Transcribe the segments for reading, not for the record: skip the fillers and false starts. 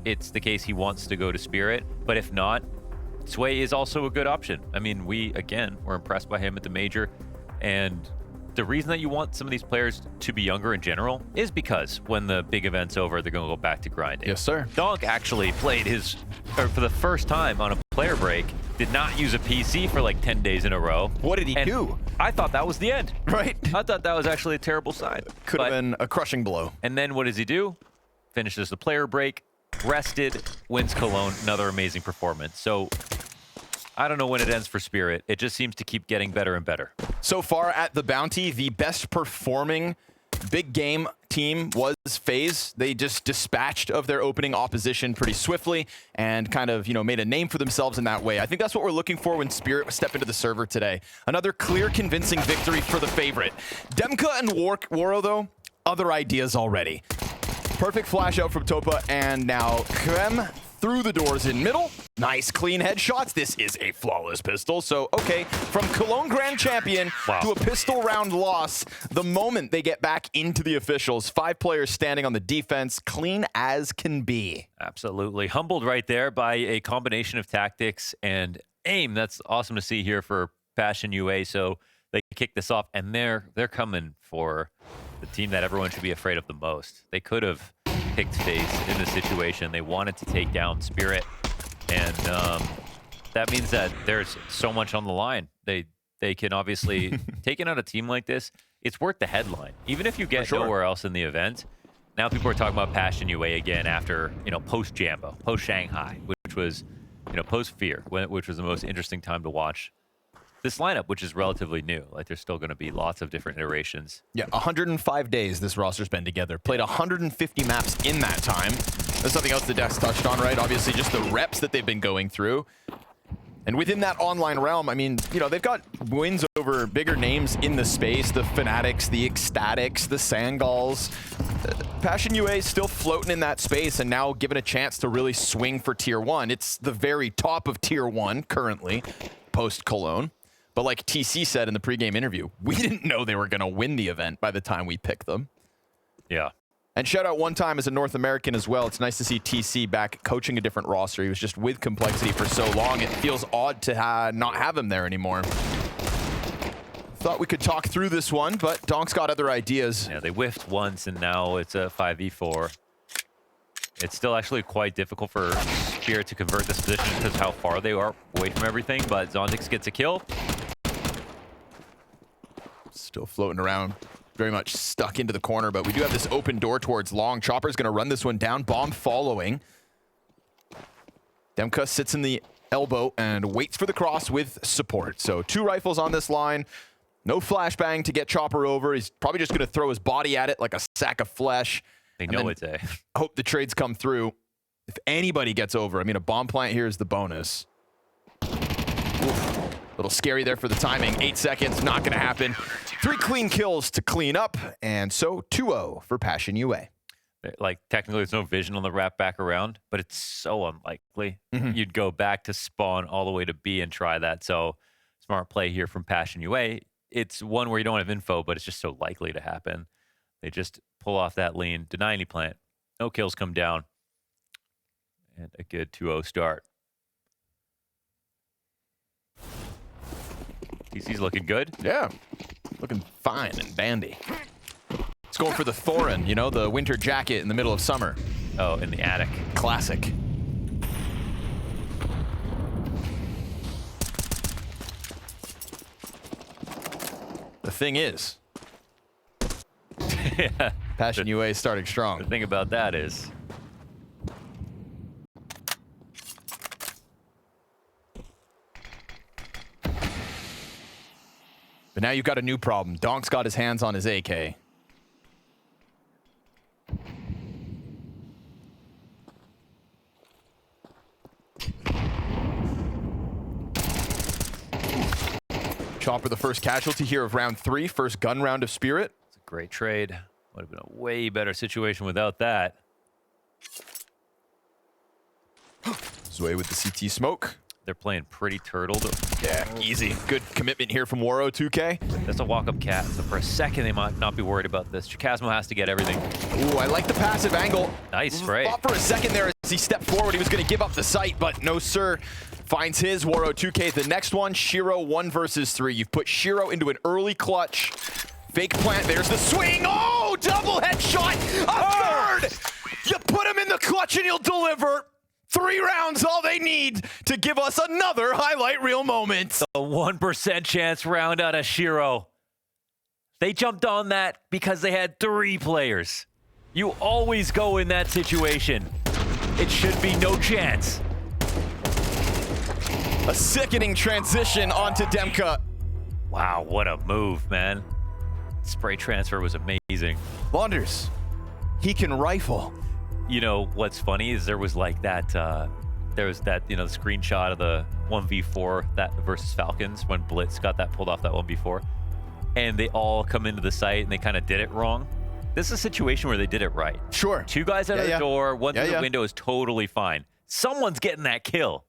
it's the case he wants to go to Spirit. But if not, Zway is also a good option. I mean, we, again, were impressed by him at the Major. And the reason that you want some of these players to be younger in general is because when the big event's over, they're going to go back to grinding. Yes, sir. Donk actually played for the first time on a player break, did not use a PC for like 10 days in a row. What did he do? I thought that was the end. Right. I thought that was actually a terrible sign. Could have been a crushing blow. And then what does he do? Finishes the player break, rested, wins Cologne, another amazing performance. So I don't know when it ends for Spirit. It just seems to keep getting better and better. So far at the Bounty, the best performing big game team was FaZe. They just dispatched of their opening opposition pretty swiftly and kind of, made a name for themselves in that way. I think that's what we're looking for when Spirit step into the server today. Another clear, convincing victory for the favorite. Demka and Waro, though, other ideas already. Perfect flash out from Topa, and now Krem through the doors in middle. Nice clean headshots. This is a flawless pistol. So, okay, from Cologne Grand Champion to a pistol round loss, the moment they get back into the officials, 5 players standing on the defense, clean as can be. Absolutely. Humbled right there by a combination of tactics and aim. That's awesome to see here for Passion UA. So they kick this off, and they're coming for the team that everyone should be afraid of the most. They could have picked FaZe in this situation. They wanted to take down Spirit, and that means that there's so much on the line. They can obviously, taking out a team like this, it's worth the headline. Even if you get nowhere else in the event, now people are talking about Passion UA again after, post-Jambo, post-Shanghai, which was, post-Fear, which was the most interesting time to watch this lineup, which is relatively new. Like, there's still going to be lots of different iterations. Yeah, 105 days this roster's been together. Played 150 maps in that time. There's something else the Dex touched on, right? Obviously, just the reps that they've been going through. And within that online realm, I mean, they've got wins over bigger names in the space. The Fanatics, the Ecstatics, the Sangals. Passion UA is still floating in that space and now given a chance to really swing for Tier 1. It's the very top of Tier 1 currently, post-Cologne. But like TC said in the pregame interview, we didn't know they were going to win the event by the time we picked them. Yeah. And shout out one time as a North American as well. It's nice to see TC back coaching a different roster. He was just with Complexity for so long. It feels odd to not have him there anymore. Thought we could talk through this one, but Donk's got other ideas. Yeah, they whiffed once, and now it's a 5v4. It's still actually quite difficult for Spirit to convert this position because of how far they are away from everything, but Zontix gets a kill. Still floating around, very much stuck into the corner, but we do have this open door towards long. Chopper's going to run this one down, bomb following. Demka sits in the elbow and waits for the cross with support. So 2 rifles on this line. No flashbang to get Chopper over. He's probably just going to throw his body at it like a sack of flesh. They know it's a. Hope the trades come through. If anybody gets over, I mean, a bomb plant here is the bonus. Oof. A little scary there for the timing. 8 seconds, not going to happen. 3 clean kills to clean up, and so 2-0 for Passion UA. Like, technically, there's no vision on the wrap back around, but it's so unlikely. You'd go back to spawn all the way to B and try that. So, smart play here from Passion UA. It's one where you don't have info, but it's just so likely to happen. They just pull off that lean, deny any plant. No kills come down. And a good 2-0 start. TC's looking good. Yeah, looking fine and bandy. It's going for the Thorin, the winter jacket in the middle of summer. Oh, in the attic. Classic. The thing is, Yeah. Passion UA is starting strong. The thing about that is, but now you've got a new problem. Donk's got his hands on his AK. Chopper the first casualty here of round 3, first gun round of Spirit. it's a great trade. Would have been a way better situation without that. Zway with the CT smoke. They're playing pretty turtled. Yeah, easy. Good commitment here from Waro 2K. That's a walk-up cat, so for a second they might not be worried about this. Chikasmo has to get everything. Ooh, I like the passive angle. Nice spray. Thought for a second there, He stepped forward. He was going to give up the site, but no, sir. Finds his. Waro 2K. The next one, Shiro 1 versus 3. You've put Shiro into an early clutch. Fake plant. There's the swing. Oh, double headshot. A third. You put him in the clutch and he'll deliver. 3 rounds, all they need to give us another highlight reel moment. The 1% chance round out of Shiro. They jumped on that because they had 3 players. You always go in that situation. It should be no chance. A sickening transition onto Demka. Wow, what a move, man. Spray transfer was amazing. Wonders, he can rifle. You know, what's funny is there was like that, there was that, you know, the screenshot of the 1v4 that versus Falcons when Blitz got that pulled off that 1v4. And they all come into the site and they kind of did it wrong. This is a situation where they did it right. Sure. 2 guys out of the door, 1 through the window is totally fine. Someone's getting that kill.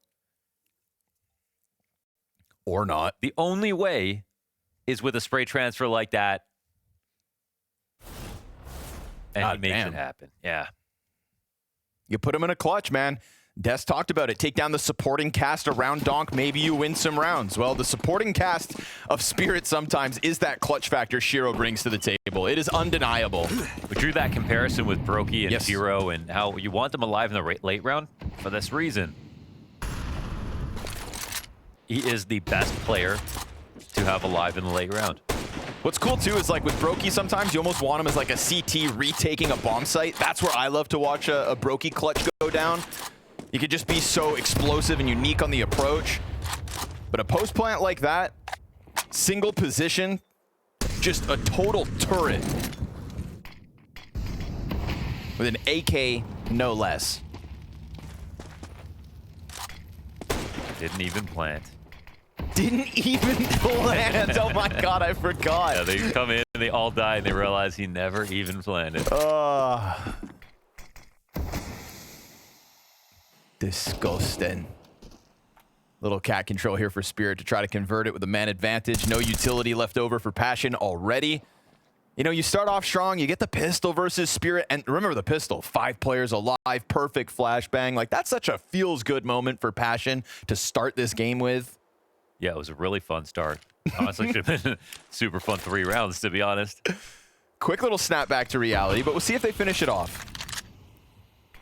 Or not. The only way is with a spray transfer like that. And he makes it happen. Yeah. You put him in a clutch, man. Des talked about it. Take down the supporting cast around Donk. Maybe you win some rounds. Well, the supporting cast of Spirit sometimes is that clutch factor Shiro brings to the table. It is undeniable. We drew that comparison with Brokey and Shiro and how you want them alive in the late round for this reason. He is the best player to have alive in the late round. What's cool too is like with Brokey, sometimes you almost want him as like a CT retaking a bomb site. That's where I love to watch a Brokey clutch go down. You could just be so explosive and unique on the approach. But a post plant like that, single position, just a total turret. With an AK, no less. Didn't even plant. Didn't even plant. Oh my God, I forgot. Yeah, they come in and they all die and they realize he never even planted. Disgusting. Little cat control here for Spirit to try to convert it with a man advantage. No utility left over for Passion already. You know, you start off strong, you get the pistol versus Spirit, and remember the pistol, 5 players alive, perfect flashbang. Like, that's such a feels-good moment for Passion to start this game with. Yeah, it was a really fun start. Honestly, should have been super fun 3 rounds, to be honest. Quick little snap back to reality, but we'll see if they finish it off.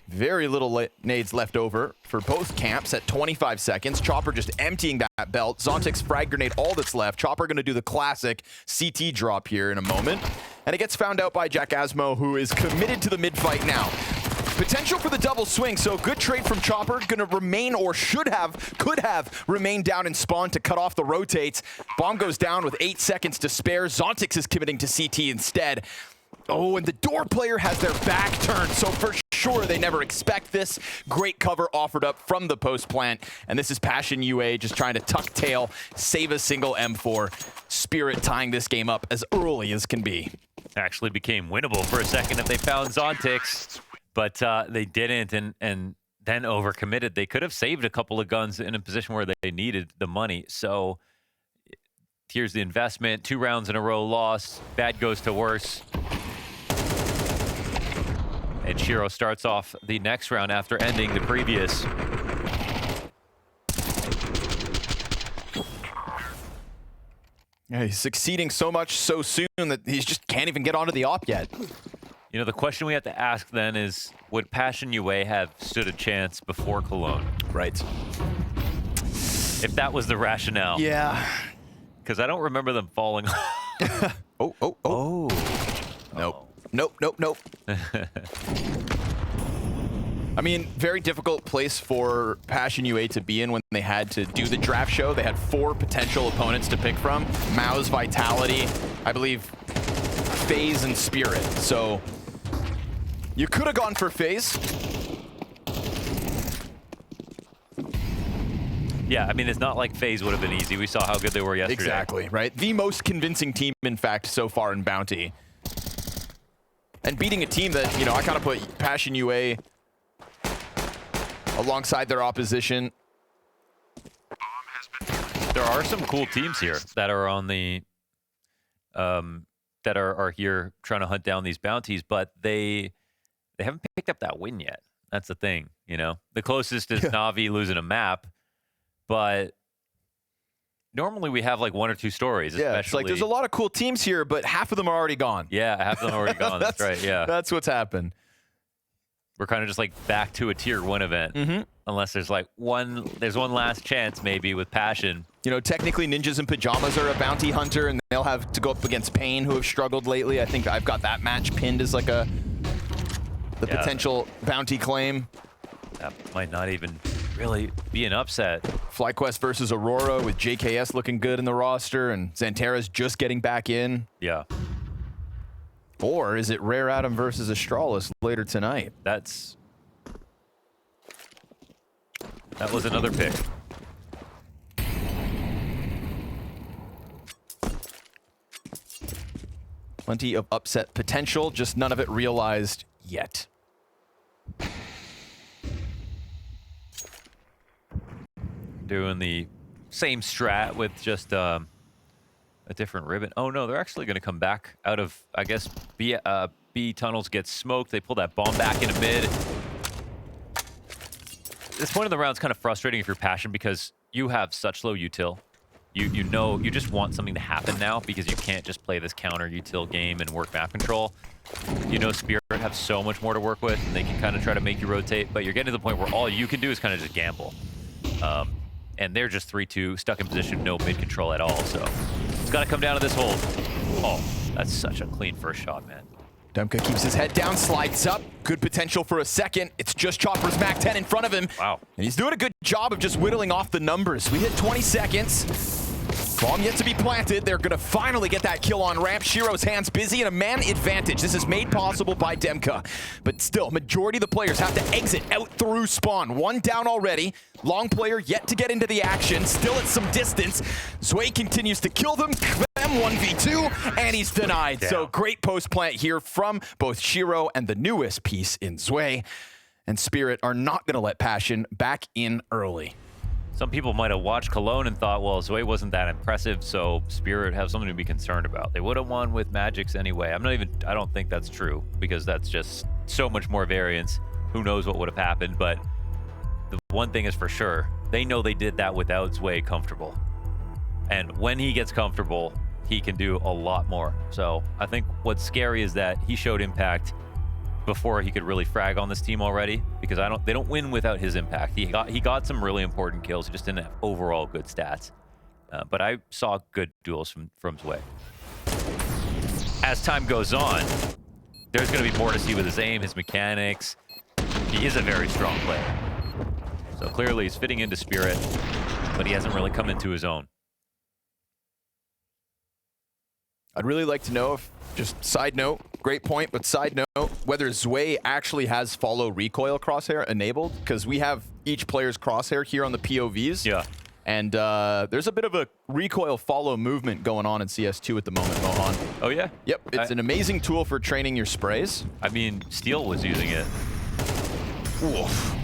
Very little nades left over for both camps at 25 seconds. Chopper just emptying that belt. Zontic's frag grenade, all that's left. Chopper going to do the classic CT drop here in a moment. And it gets found out by Jack Asmo, who is committed to the mid-fight now. Potential for the double swing, so good trade from Chopper. Going to remain, or could have remained down and spawn to cut off the rotates. Bomb goes down with 8 seconds to spare. Zontix is committing to CT instead. Oh, and the door player has their back turned, so for sure they never expect this. Great cover offered up from the post plant, and this is Passion UA just trying to tuck tail, save a single M4. Spirit tying this game up as early as can be. Actually became winnable for a second if they found Zontix, but they didn't, and then overcommitted. They could have saved a couple of guns in a position where they needed the money. So here's the investment. 2 rounds in a row lost. Bad goes to worse. And Shiro starts off the next round after ending the previous. Yeah, he's succeeding so much so soon that he just can't even get onto the op yet. You know, the question we have to ask then is, would Passion UA have stood a chance before Cologne? Right. If that was the rationale. Yeah. Because I don't remember them falling. Oh. Nope. I mean, very difficult place for Passion UA to be in when they had to do the draft show. They had 4 potential opponents to pick from. Mao's Vitality, I believe FaZe and Spirit. So you could have gone for FaZe. Yeah, I mean, it's not like FaZe would have been easy. We saw how good they were yesterday. Exactly, right? The most convincing team, in fact, so far in Bounty. And beating a team that, you know, I kind of put Passion UA alongside their opposition. There are some cool teams here that are on the, that are here trying to hunt down these bounties, but they haven't picked up that win yet. That's the thing. You know, the closest is Na'Vi losing a map, but normally we have like 1 or 2 stories. Yeah, especially. it's like there's a lot of cool teams here, but half of them are already gone. Yeah, half of them are already gone. That's right. Yeah, that's what's happened. We're kind of just like back to a tier 1 event, unless there's like one last chance maybe with Passion. You know, technically Ninjas in Pajamas are a bounty hunter, and they'll have to go up against Pain, who have struggled lately. I think I've got that match pinned as like the potential bounty claim. That might not even really be an upset. FlyQuest versus Aurora with JKS looking good in the roster, and Xantera's just getting back in. Yeah. Or is it Rare Atom versus Astralis later tonight? That was another pick. Plenty of upset potential, just none of it realized yet. Doing the same strat with just a different ribbon. Oh no, they're actually going to come back out of, I guess, B tunnels get smoked. They pull that bomb back into mid. This point of the round is kind of frustrating if you're Passion because you have such low util. You know, you just want something to happen now because you can't just play this counter util game and work map control. You know, Spirit have so much more to work with, and they can kind of try to make you rotate, but you're getting to the point where all you can do is kind of just gamble. And they're just 3-2, stuck in position, no mid control at all. So it's got to come down to this hold. Oh, that's such a clean first shot, man. Demka keeps his head down, slides up. Good potential for a second. It's just Chopper's Mac 10 in front of him. Wow. And he's doing a good job of just whittling off the numbers. We hit 20 seconds. Bomb yet to be planted. They're going to finally get that kill on ramp. Shiro's hands busy and a man advantage. This is made possible by Demka. But still, majority of the players have to exit out through spawn. 1 down already. Long player yet to get into the action. Still at some distance. Zway continues to kill them. 1v2, and he's denied. Damn. So great post plant here from both Shiro and the newest piece in Zway. And Spirit are not going to let Passion back in early. Some people might have watched Cologne and thought, well, Zway wasn't that impressive, so Spirit have something to be concerned about. They would have won with Magics anyway. I don't think that's true, because that's just so much more variance. Who knows what would have happened, but the one thing is for sure, they know they did that without Zway comfortable. And when he gets comfortable, he can do a lot more. So I think what's scary is that he showed impact before he could really frag on this team already, because they don't win without his impact. He got some really important kills. He just didn't have overall good stats. But I saw good duels from Zway. As time goes on, there's going to be more to see with his aim, his mechanics. He is a very strong player. So clearly he's fitting into Spirit, but he hasn't really come into his own. I'd really like to know if, just side note, great point, but side note, whether Zway actually has follow recoil crosshair enabled, because we have each player's crosshair here on the POVs. Yeah. And there's a bit of a recoil follow movement going on in CS2 at the moment, Mohan. Oh, yeah? Yep, it's an amazing tool for training your sprays. I mean, Steel was using it. Oof.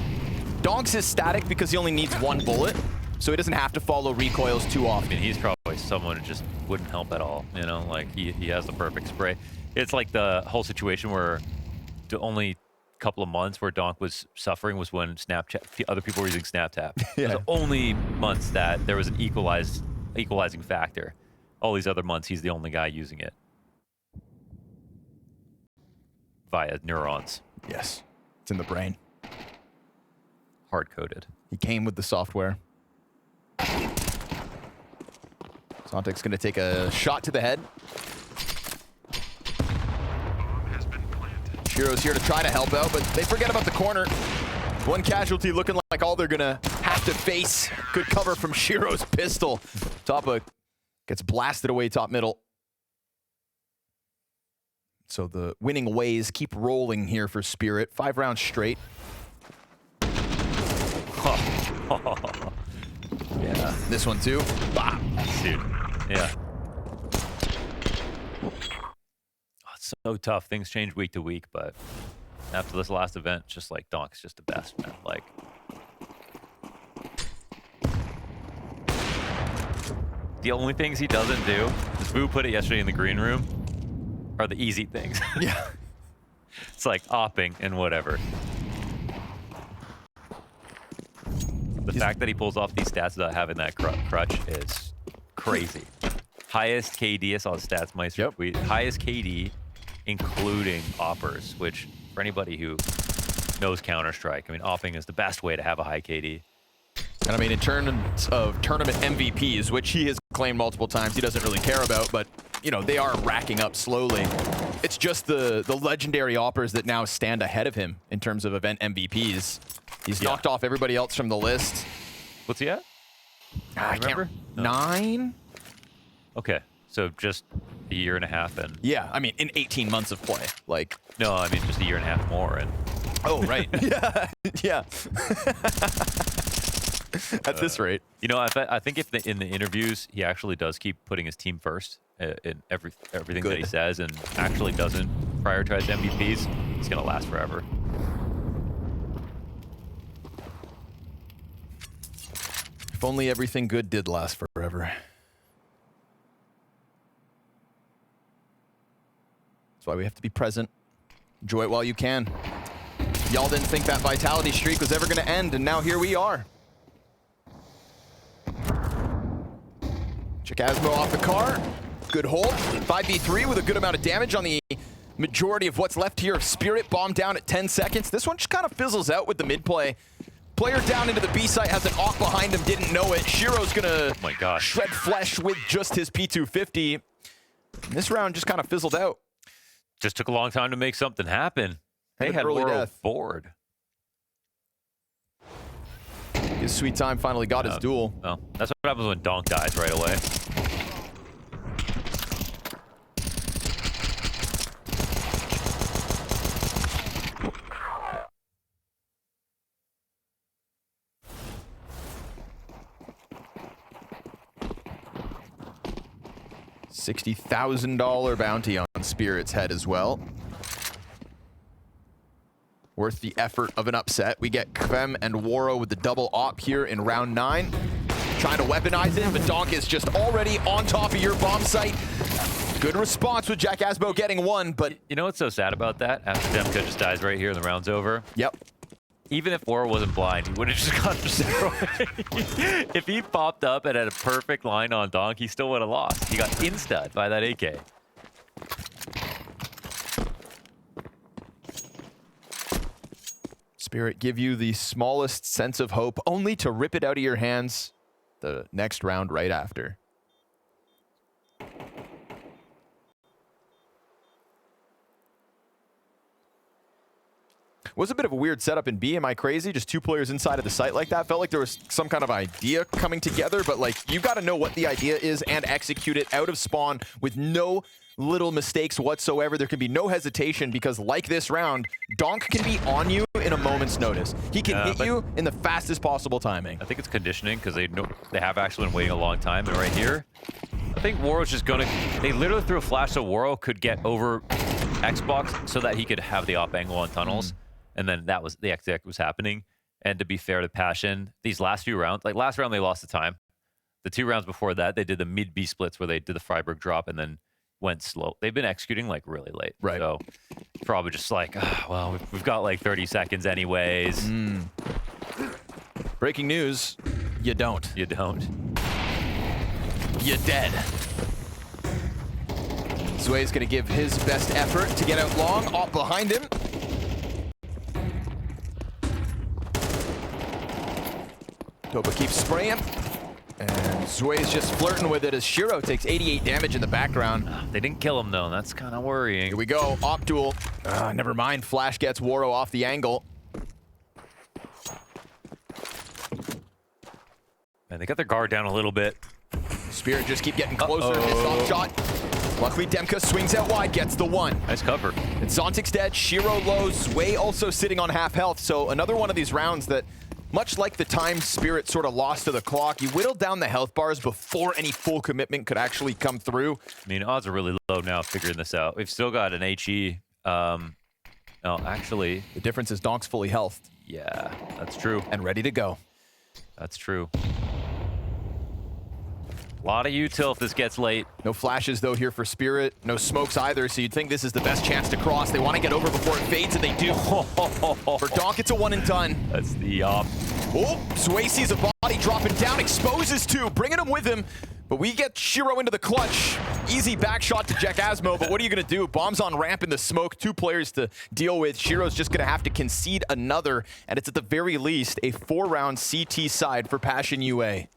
Donk's is static because he only needs 1 bullet, so he doesn't have to follow recoils too often. I mean, he's probably someone who just wouldn't help at all, you know? Like, he has the perfect spray. It's like the whole situation where the only couple of months where Donk was suffering was when other people were using SnapTap. Yeah. It was the only months that there was an equalizing factor. All these other months, he's the only guy using it via neurons. Yes, it's in the brain. Hard-coded. He came with the software. Sontek's going to take a shot to the head. Shiro's here to try to help out, but they forget about the corner. 1 casualty looking like all they're going to have to face. Good cover from Shiro's pistol. Toppa gets blasted away top middle. So the winning ways keep rolling here for Spirit. 5 rounds straight. Yeah. This one too. Bah. Dude. Yeah. It's so tough. Things change week to week, but after this last event, just like Donk's just the best, man. Like, the only things he doesn't do, as Vu put it yesterday in the green room, are the easy things. Yeah. It's like opping and whatever. The fact that he pulls off these stats without having that crutch is crazy. Highest KD, I saw the stats Meister tweet. Highest KD, including oppers, which for anybody who knows Counter-Strike, I mean, opping is the best way to have a high KD. And I mean, in terms of tournament MVPs, which he has claimed multiple times he doesn't really care about, but, you know, they are racking up slowly. It's just the legendary oppers that now stand ahead of him in terms of event MVPs. He's knocked off everybody else from the list. What's he at? I can't remember. 9? Okay, so just a year and a half and... Yeah, I mean, in 18 months of play. Like... No, I mean, just a year and a half more and... Oh, right. Yeah. Yeah. At this rate. You know, I think if in the interviews, he actually does keep putting his team first in everything that he says and actually doesn't prioritize MVPs, he's going to last forever. If only everything good did last forever. That's why we have to be present. Enjoy it while you can. Y'all didn't think that vitality streak was ever going to end, and now here we are. Chikasmo off the car. Good hold. 5v3 with a good amount of damage on the majority of what's left here of Spirit. Bomb down at 10 seconds. This one just kind of fizzles out with the mid play. Player down into the B site has an off behind him, didn't know it. Shiro's gonna shred flesh with just his P250. This round just kind of fizzled out. Just took a long time to make something happen. They had Woro forward. His sweet time finally got his duel. Well, that's what happens when Donk dies right away. $60,000 bounty on Spirit's head as well. Worth the effort of an upset. We get Kvem and Woro with the double op here in round 9. Trying to weaponize it, but Donk is just already on top of your bomb site. Good response with Jack Asbo getting one, but... You know what's so sad about that? After Demka just dies right here and the round's over? Yep. Even if Woro wasn't blind, he would have just gone for zero. If he popped up and had a perfect line on Donk, he still would have lost. He got insta'd by that AK. Spirit give you the smallest sense of hope, only to rip it out of your hands the next round right after. Was a bit of a weird setup in B. Am I crazy? Just 2 players inside of the site like that? Felt like there was some kind of idea coming together, but like, you got to know what the idea is and execute it out of spawn with no little mistakes whatsoever. There can be no hesitation because, like this round, Donk can be on you in a moment's notice. He can hit you in the fastest possible timing. I think it's conditioning because they have actually been waiting a long time. And right here, I think Woro's just going to... They literally threw a flash so Woro could get over Xbox so that he could have the op angle on tunnels. And then that was the exec was happening. And to be fair to Passion, these last few rounds, like last round they lost the time. The 2 rounds before that, they did the mid B splits where they did the Freiburg drop and then went slow. They've been executing like really late. Right. So probably just like, well, we've got like 30 seconds anyways. Breaking news, you don't. You don't. You're dead. Zway's gonna give his best effort to get out long. Op behind him. Toba keeps spraying. And Zway's just flirting with it as Shiro takes 88 damage in the background. They didn't kill him though, that's kind of worrying. Here we go, op duel. Never mind, Flash gets Woro off the angle. And they got their guard down a little bit. Spirit just keep getting closer. Missed off shot. Luckily, Demka swings out wide, gets the one. Nice cover. And Zontic's dead, Shiro low, Zway also sitting on half health. So another one of these rounds that, much like the time Spirit sort of lost to the clock, you whittled down the health bars before any full commitment could actually come through. I mean, odds are really low now figuring this out. We've still got an HE. No, actually. The difference is Donk's fully healthed. Yeah, that's true. And ready to go. That's true. A lot of util if this gets late. No flashes, though, here for Spirit. No smokes either, so you'd think this is the best chance to cross. They want to get over before it fades, and they do. For Donk, it's a one and done. That's the op. Oh, Zway sees a body dropping down, exposes two, bringing him with him. But we get Shiro into the clutch. Easy back shot to Jack Asmo, but what are you going to do? Bombs on ramp in the smoke, 2 players to deal with. Shiro's just going to have to concede another, and it's at the very least a 4-round CT side for Passion UA.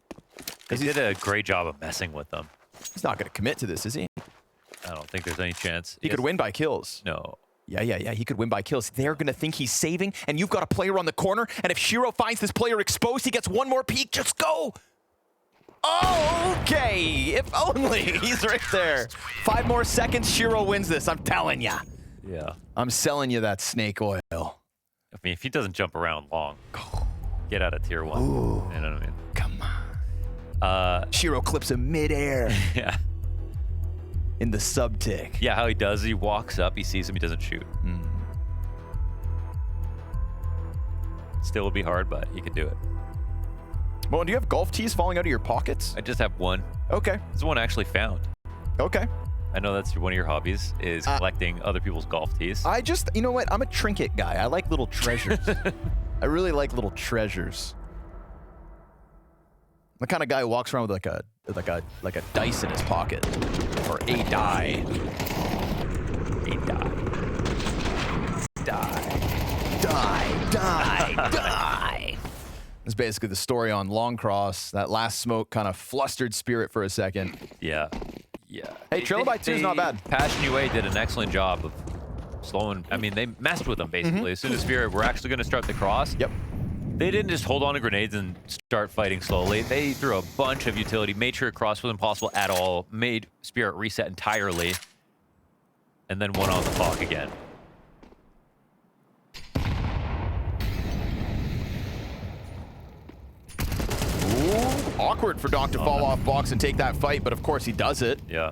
He did a great job of messing with them. He's not going to commit to this, is he? I don't think there's any chance. He could win by kills. No. Yeah, he could win by kills. They're going to think he's saving, and you've got a player on the corner, and if Shiro finds this player exposed, he gets one more peek. Just go! Oh, okay. If only. He's right there. 5 more seconds, Shiro wins this. I'm telling ya. Yeah. I'm selling you that snake oil. I mean, if he doesn't jump around long, get out of tier 1. Ooh. You know what I mean? Come on. Shiro clips him midair. Yeah. In the sub-tick. Yeah, how he does, he walks up, he sees him, he doesn't shoot. Still will be hard, but he could do it. Well, do you have golf tees falling out of your pockets? I just have one. Okay. This is one I actually found. Okay. I know that's one of your hobbies, is collecting other people's golf tees. You know what? I'm a trinket guy. I like little treasures. I really like little treasures. I'm the kind of guy who walks around with like a dice in his pocket. Or a die. A die. Die. It's basically the story on Long Cross. That last smoke kind of flustered Spirit for a second. Yeah. Hey, trailing by 2 is not bad. Passion UA did an excellent job of slowing. I mean, they messed with them basically. As soon as Spirit were actually going to start the cross. Yep. They didn't just hold on to grenades and start fighting slowly. They threw a bunch of utility, made sure cross was impossible at all, made Spirit reset entirely, and then went on the clock again. Ooh, awkward for Donk to fall off box and take that fight, but of course he does it. Yeah,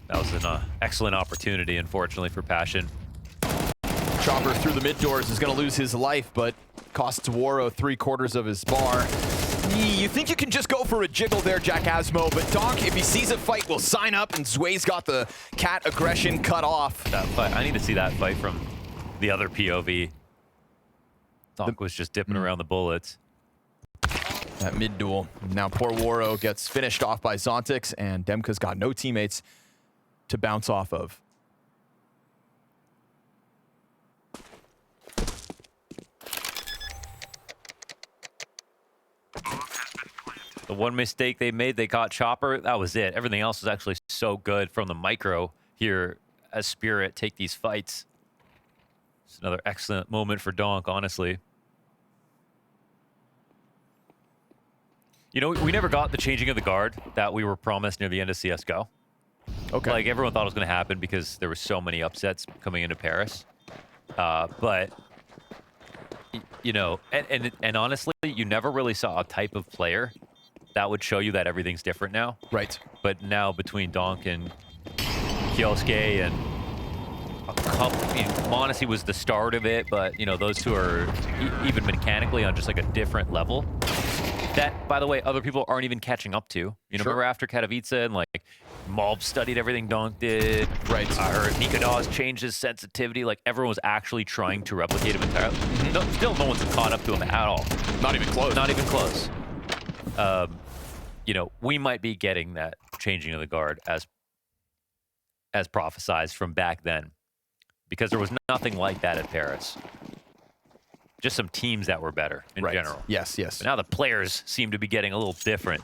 that was an excellent opportunity, unfortunately, for Passion. Chopper through the mid doors is going to lose his life, but costs Waro 3/4 of his bar. You think you can just go for a jiggle there, Jack Asmo, but Donk, if he sees a fight, will sign up, and Zway's got the cat aggression cut off. That fight, I need to see that fight from the other POV. Donk was just dipping around the bullets. That mid duel. Now poor Waro gets finished off by Zontix, and Demka's got no teammates to bounce off of. The one mistake they made, they caught Chopper. That was it. Everything else was actually so good from the micro here as Spirit take these fights. It's another excellent moment for Donk, honestly. You know, we never got the changing of the guard that we were promised near the end of CSGO. Okay. Like, everyone thought it was going to happen because there were so many upsets coming into Paris. But, you know, and honestly, you never really saw a type of player that would show you that everything's different now. Right. But now between Donk and Kyosuke and a couple, I mean, Monacy was the start of it, but, you know, those two are even mechanically on just like a different level. That, by the way, other people aren't even catching up to. You know, remember after Katowice and like Mob studied everything Donk did. Right. I heard Nikodas changed his sensitivity. Like, everyone was actually trying to replicate him entirely. No, still, no one's caught up to him at all. Not even close. Not even close. You know, we might be getting that changing of the guard as prophesized from back then, because there was nothing like that at Paris. Just some teams that were better in general. Yes. But now the players seem to be getting a little different.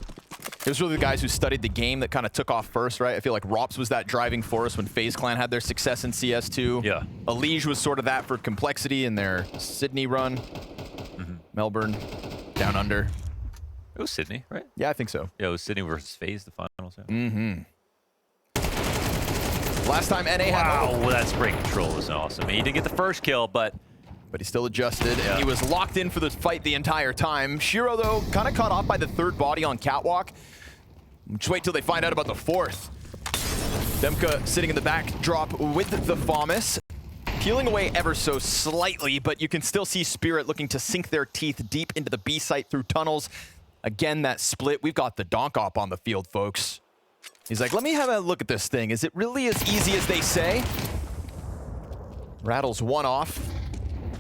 It was really the guys who studied the game that kind of took off first, right? I feel like Rops was that driving force when FaZe Clan had their success in CS2. Yeah. Elige was sort of that for complexity in their Sydney run. Melbourne, down under. It was Sydney, right? Yeah, I think so. Yeah, it was Sydney versus FaZe, the finals. Yeah. Last time NA had... Wow, that spray control was awesome. He didn't get the first kill, but he still adjusted, and he was locked in for the fight the entire time. Shiro, though, kind of caught off by the 3rd body on Catwalk. Just wait till they find out about the 4th. Demka sitting in the backdrop with the FOMIS. Peeling away ever so slightly, but you can still see Spirit looking to sink their teeth deep into the B site through tunnels. Again, that split. We've got the Donk op on the field, folks. He's like, let me have a look at this thing. Is it really as easy as they say? Rattles one off.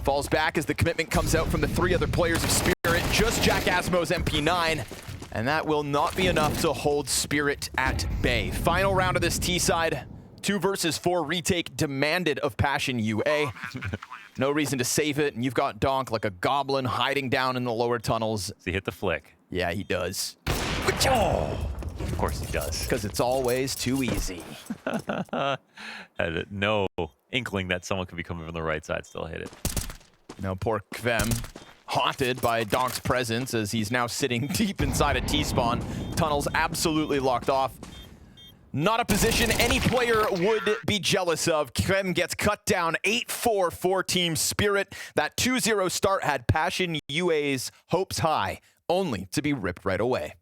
Falls back as the commitment comes out from the 3 other players of Spirit. Just Jack Asimo's MP9. And that will not be enough to hold Spirit at bay. Final round of this T-side. 2 versus 4 retake demanded of Passion UA. No reason to save it. And you've got Donk like a goblin hiding down in the lower tunnels. Does he hit the flick? Yeah, he does. Oh, of course he does. Because it's always too easy. Had no inkling that someone could be coming from the right side, still hit it. Now poor Kvem, haunted by Donk's presence as he's now sitting deep inside a T-spawn. Tunnels absolutely locked off. Not a position any player would be jealous of. Kvem gets cut down 8-4 for Team Spirit. That 2-0 start had Passion UA's hopes high, only to be ripped right away.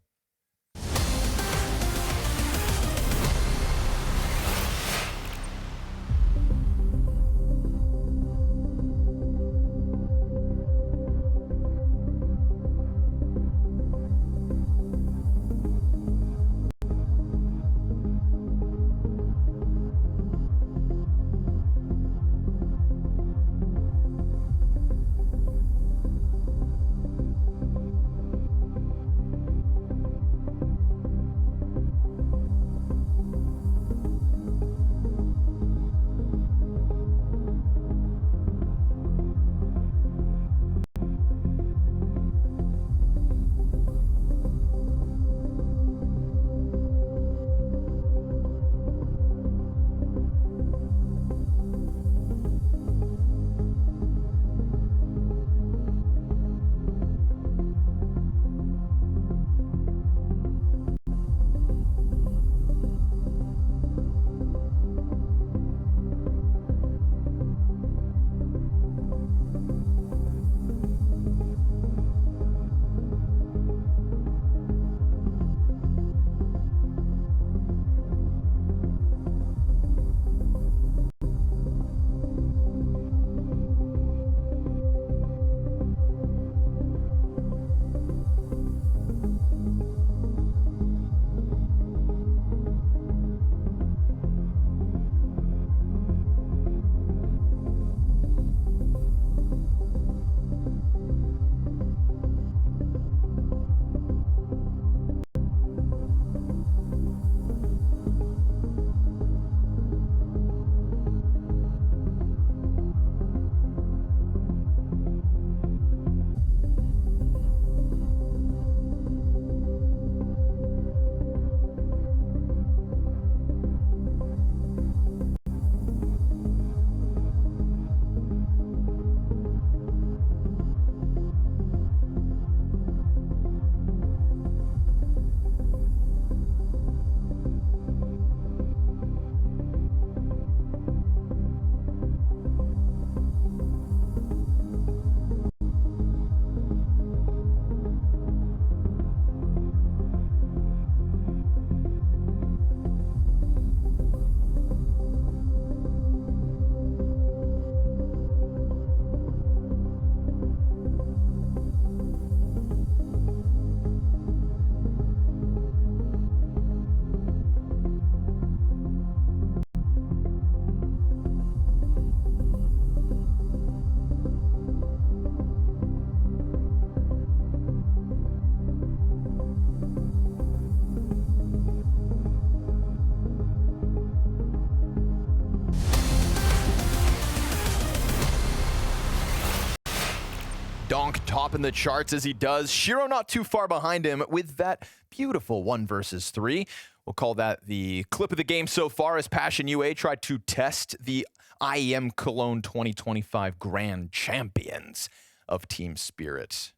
Donk topping the charts as he does. Shiro not too far behind him with that beautiful 1 versus 3. We'll call that the clip of the game so far as Passion UA tried to test the IEM Cologne 2025 Grand Champions of Team Spirit.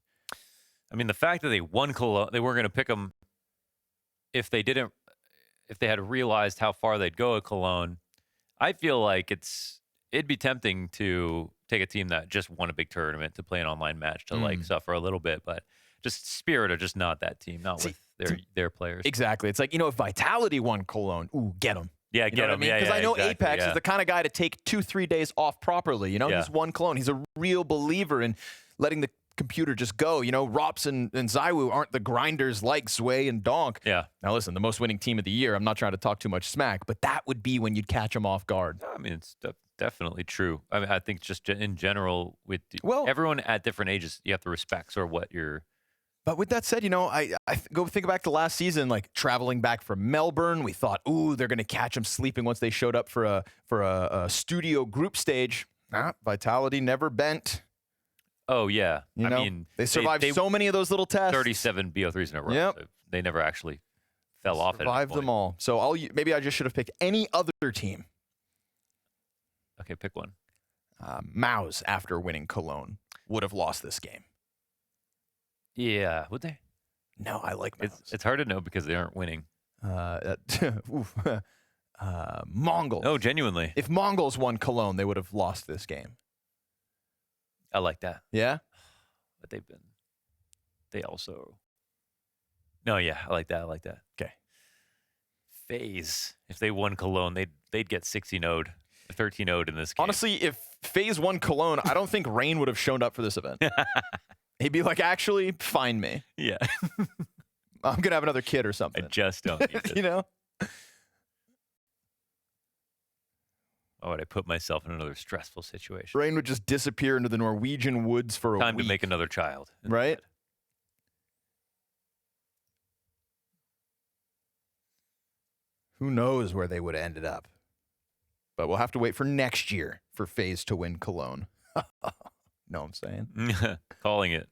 I mean, the fact that they won Cologne, they weren't going to pick them if they had realized how far they'd go at Cologne. I feel like it'd be tempting to take a team that just won a big tournament to play an online match to like suffer a little bit, but just Spirit are just not that team, not with their players. Exactly. It's like, if Vitality won Cologne, ooh, get them. Yeah, get him. Because I know exactly, Apex is the kind of guy to take 2-3 days off properly. He's won Cologne. He's a real believer in letting the computer just go. Rops and Zway aren't the grinders like Zway and Donk. Yeah. Now listen, the most winning team of the year, I'm not trying to talk too much smack, but that would be when you'd catch them off guard. I mean, it's definitely true. I mean, I think just in general, with Well- everyone at different ages, you have to respect sort of what you're. But with that said, you know, I go think back to last season, like traveling back from Melbourne. We thought, ooh, they're going to catch them sleeping once they showed up for a studio group stage. Vitality never bent. Oh yeah, You know, I mean, they survived so many of those little tests. 37 BO3s in a row. Yep. So they never actually fell off. Survived them all. So maybe I just should have picked any other team. Okay, pick one. Maus, after winning Cologne, would have lost this game. Yeah, would they? No, I like Maus. It's hard to know because they aren't winning. Mongols. No, genuinely, If Mongols won Cologne, they would have lost this game. I like that. Yeah? But they also. No, yeah, I like that. I like that. Okay. FaZe, if they won Cologne, they'd get 60-0'd, 13-0'd in this game. Honestly, if FaZe won Cologne, I don't think Rain would have shown up for this event. He'd be like, actually, find me. Yeah. I'm going to have another kid or I something. just don't need it. You know? Why would I put myself in another stressful situation? Rain would just disappear into the Norwegian woods for a Time week. to make another child. Right? instead. Who knows where they would have ended up. But we'll have to wait for next year for FaZe to win Cologne. Know what I'm saying? Calling it.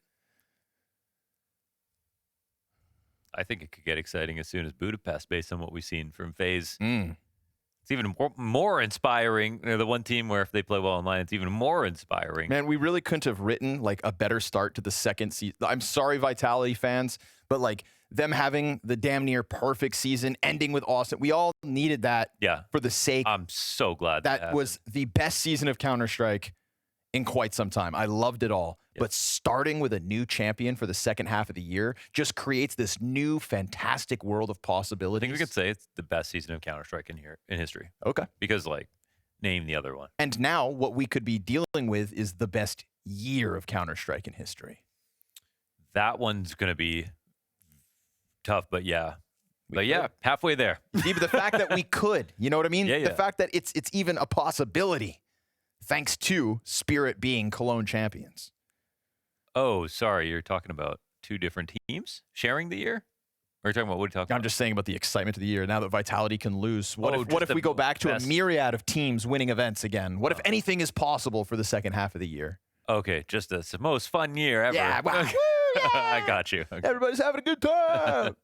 I think it could get exciting as soon as Budapest based on what we've seen from FaZe. It's even more inspiring. They're the one team where if they play well online, it's even more inspiring. Man, we really couldn't have written like a better start to the second season. I'm sorry, Vitality fans, but like them having the damn near perfect season, ending with Austin. We all needed that Yeah. for the sake. I'm so glad That was the best season of Counter-Strike in quite some time. I loved it all. Yep. But starting with a new champion for the second half of the year just creates this new fantastic world of I possibilities. think we could say it's the best season of Counter-Strike in history. Okay. Because, like, name the other one. And now what we could be dealing with is the best year of Counter-Strike in history. That one's going to be tough, but yeah. But yeah, halfway there. Even the fact that we could, you know what I mean? Yeah, The yeah. fact that it's even a possibility, thanks to Spirit being Cologne champions. Oh, sorry. You're talking about two different teams sharing the year? Or are you talking about what are you talking I'm about? just saying about the excitement of the year. Now that Vitality can lose, what Oh, if just we the go back to best. a myriad of teams winning events again? What if anything is possible for the second half of the year? Okay, just the most fun year ever. Yeah, wow. Okay. I got you. Okay. Everybody's having a good time.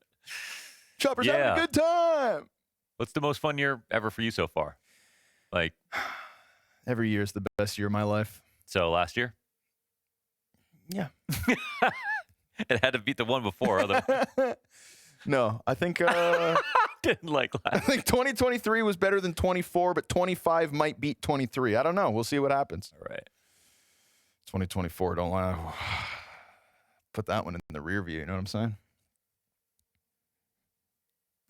Chopper's having Yeah. a good time. What's the most fun year ever for you so far? Like, Every year is the best year of my life. so last year? Yeah. It had to beat the one before. Otherwise, No, I think didn't like I last. think 2023 was better than 24, but 25 might beat 23. I don't know. We'll see what happens. All right. 2024, don't lie. Put that one in the rear view, you know what I'm saying?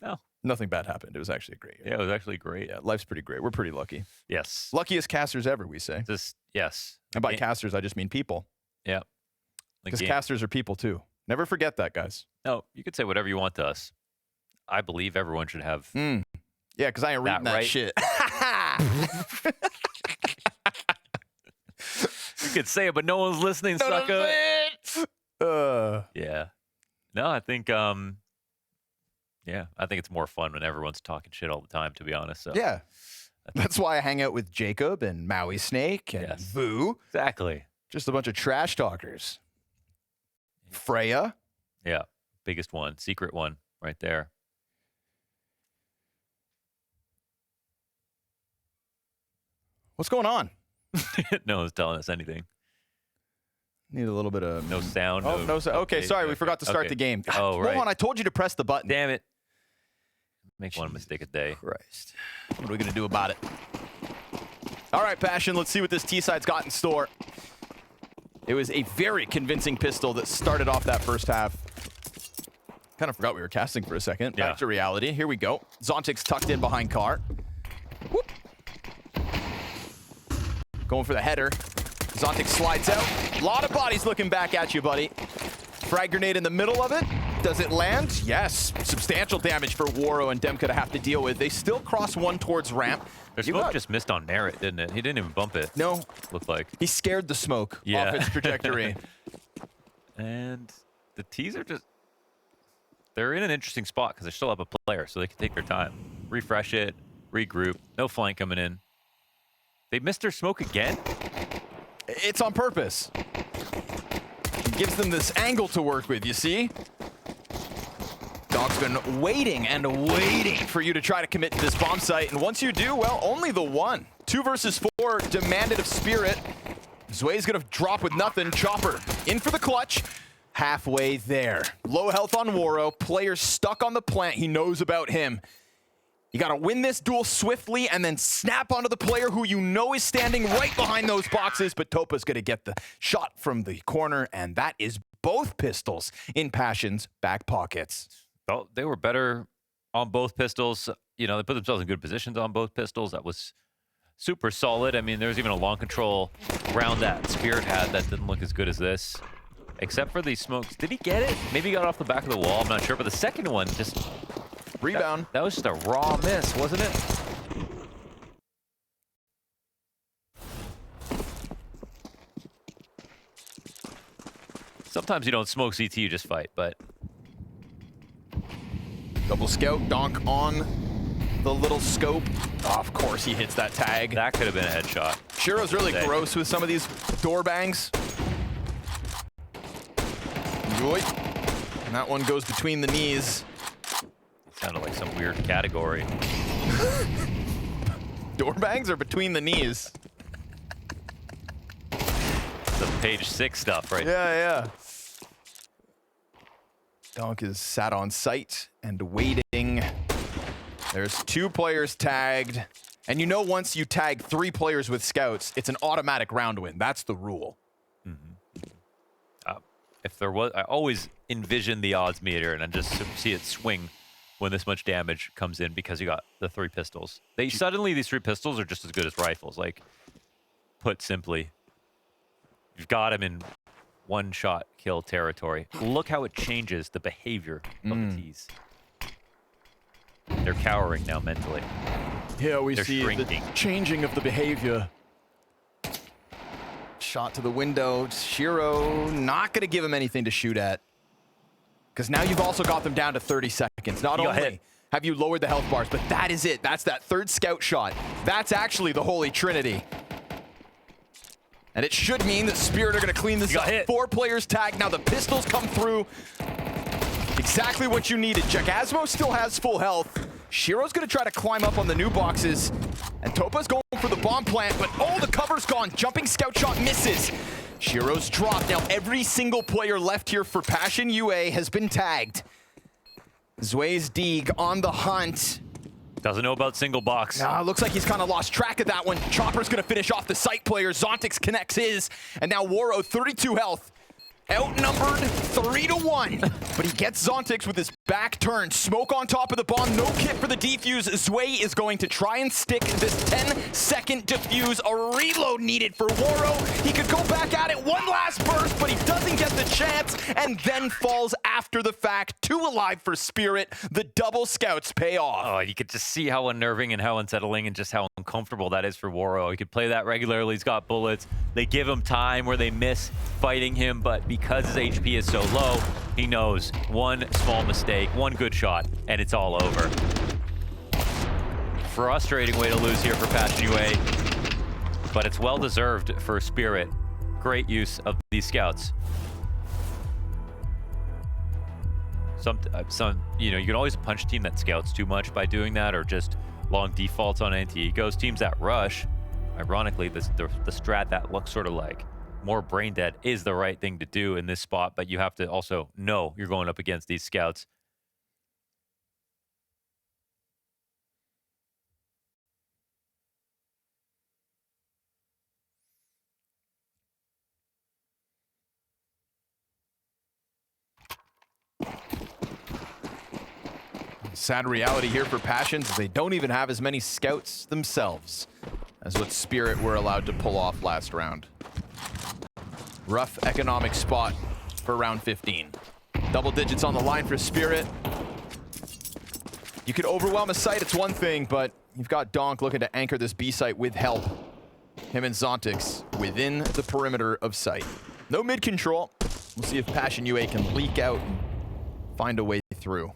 No. Nothing bad happened. It was actually a great year. Yeah, it was actually great. Yeah, life's pretty great. We're pretty lucky. Yes. Luckiest casters ever, we say. Yes. And by Yeah. casters, I just mean people. Yeah. Because casters are people too. Never forget that, guys. No, you could say whatever you want to us. I believe everyone should have. Yeah, because I ain't reading that right. shit. You could say it, but no one's listening, sucker. Yeah. No, I think I think it's more fun when everyone's talking shit all the time, to be honest. So Yeah. That's why I hang out with Jacob and Maui Snake and Yes. Vu. exactly. Just a bunch of trash talkers. Freya. Yeah. Biggest one, secret one right there. What's going on? No one's telling us anything. Need a little bit of... No sound. Oh, no. Okay, sorry. We forgot to start okay. the game. Oh, Hold right. on. I told you to press the button. Damn it. Make one mistake a day. Christ. What are we going to do about it? All right, Passion. Let's see what this T-side's got in store. It was a very convincing pistol that started off that first half. Kind of forgot we were casting for a second. Back Yeah. to reality. Here we go. Zontic's tucked in behind Car. Whoop. Going for the header. Zontic slides out. A lot of bodies looking back at you, buddy. Frag grenade in the middle of it. Does it land? Yes. Substantial damage for Waro and Demka to have to deal with. They still cross one towards ramp. Their smoke just missed on merit, didn't it? He didn't even bump it. No. Looked like. He scared the smoke off its trajectory. And the T's are just... They're in an interesting spot because they're still up a player, so they can take their time. Refresh it, regroup. No flank coming in. They missed their smoke again? It's on purpose. It gives them this angle to work with, you see? Donk's been waiting and waiting for you to try to commit to this bomb site, and once you do, well, only the one. 2 versus 4 demanded of Spirit. Zway's gonna drop with nothing. Chopper in for the clutch. Halfway there. Low health on Waro. Player stuck on the plant. He knows about him. You gotta win this duel swiftly and then snap onto the player who you know is standing right behind those boxes, but Topa's gonna get the shot from the corner, and that is both pistols in Passion's back pockets. Well, they were better on both pistols. You know, they put themselves in good positions on both pistols. That was super solid. I mean, there was even a long control round that Spirit had that didn't look as good as this. Except for these smokes. Did he get it? Maybe he got off the back of the wall. I'm not sure. But the second one just... Rebound. That was just a raw miss, wasn't it? Sometimes you don't smoke CT, you just fight, but... Double scout. Donk on the little scope. Oh, of course he hits that tag. That could have been a headshot. Shiro's really gross with some of these door bangs. And that one goes between the knees. Sounded like some weird category. Door bangs are between the knees. Some page 6 stuff right there. Yeah. Donk is sat on site and waiting. There's 2 players tagged. And you know once you tag 3 players with scouts, it's an automatic round win. That's the rule. If there was, I always envision the odds meter and I just see it swing when this much damage comes in because you got the 3 pistols. Suddenly these 3 pistols are just as good as rifles. Like, put simply, you've got them in one-shot kill territory. Look how it changes the behavior of the T's. They're cowering now mentally. Here we They're see shrinking. the changing of the behavior. Shot to the window. Shiro not going to give him anything to shoot at. Because now you've also got them down to 30 seconds. Not only have you lowered the health bars, but that is it. That's that 3rd scout shot. That's actually the Holy Trinity. And it should mean that Spirit are going to clean this up. 4 players tagged. Now the pistols come through. Exactly what you needed. Jack Asmo still has full health. Shiro's going to try to climb up on the new boxes. And Topa's going for the bomb plant, but oh, the cover's gone. Jumping scout shot misses. Shiro's dropped. Now every single player left here for Passion UA has been tagged. Zway's Deeg on the hunt. Doesn't know about single box. Looks like he's kind of lost track of that one. Chopper's going to finish off the site player. Zontix connects his. And now Waro, 32 health. Outnumbered 3-1, but he gets Zontix with his back turned. Smoke on top of the bomb, no kit for the defuse. Zway is going to try and stick this 10-second defuse. A reload needed for Waro. He could go back at it, one last burst, but he doesn't get the chance, and then falls after the fact. 2 alive for Spirit. The double scouts pay off. Oh, you could just see how unnerving and how unsettling and just how uncomfortable that is for Waro. He could play that regularly. He's got bullets. They give him time where they miss fighting him, but because his HP is so low, he knows one small mistake, one good shot, and it's all over. Frustrating way to lose here for Passion UA, but it's well-deserved for Spirit. Great use of these scouts. You know, you can always punch a team that scouts too much by doing that, or just long defaults on anti-egos. Teams that rush, ironically, the strat that looks sort of like more brain dead is the right thing to do in this spot, but you have to also know you're going up against these scouts. Sad reality here for Passions. They don't even have as many scouts themselves as what Spirit were allowed to pull off last round. Rough economic spot for round 15. Double digits on the line for Spirit. You could overwhelm a site, it's one thing, but you've got Donk looking to anchor this B site with help. Him and Zontix within the perimeter of sight. No mid control. We'll see if Passion UA can leak out and find a way through.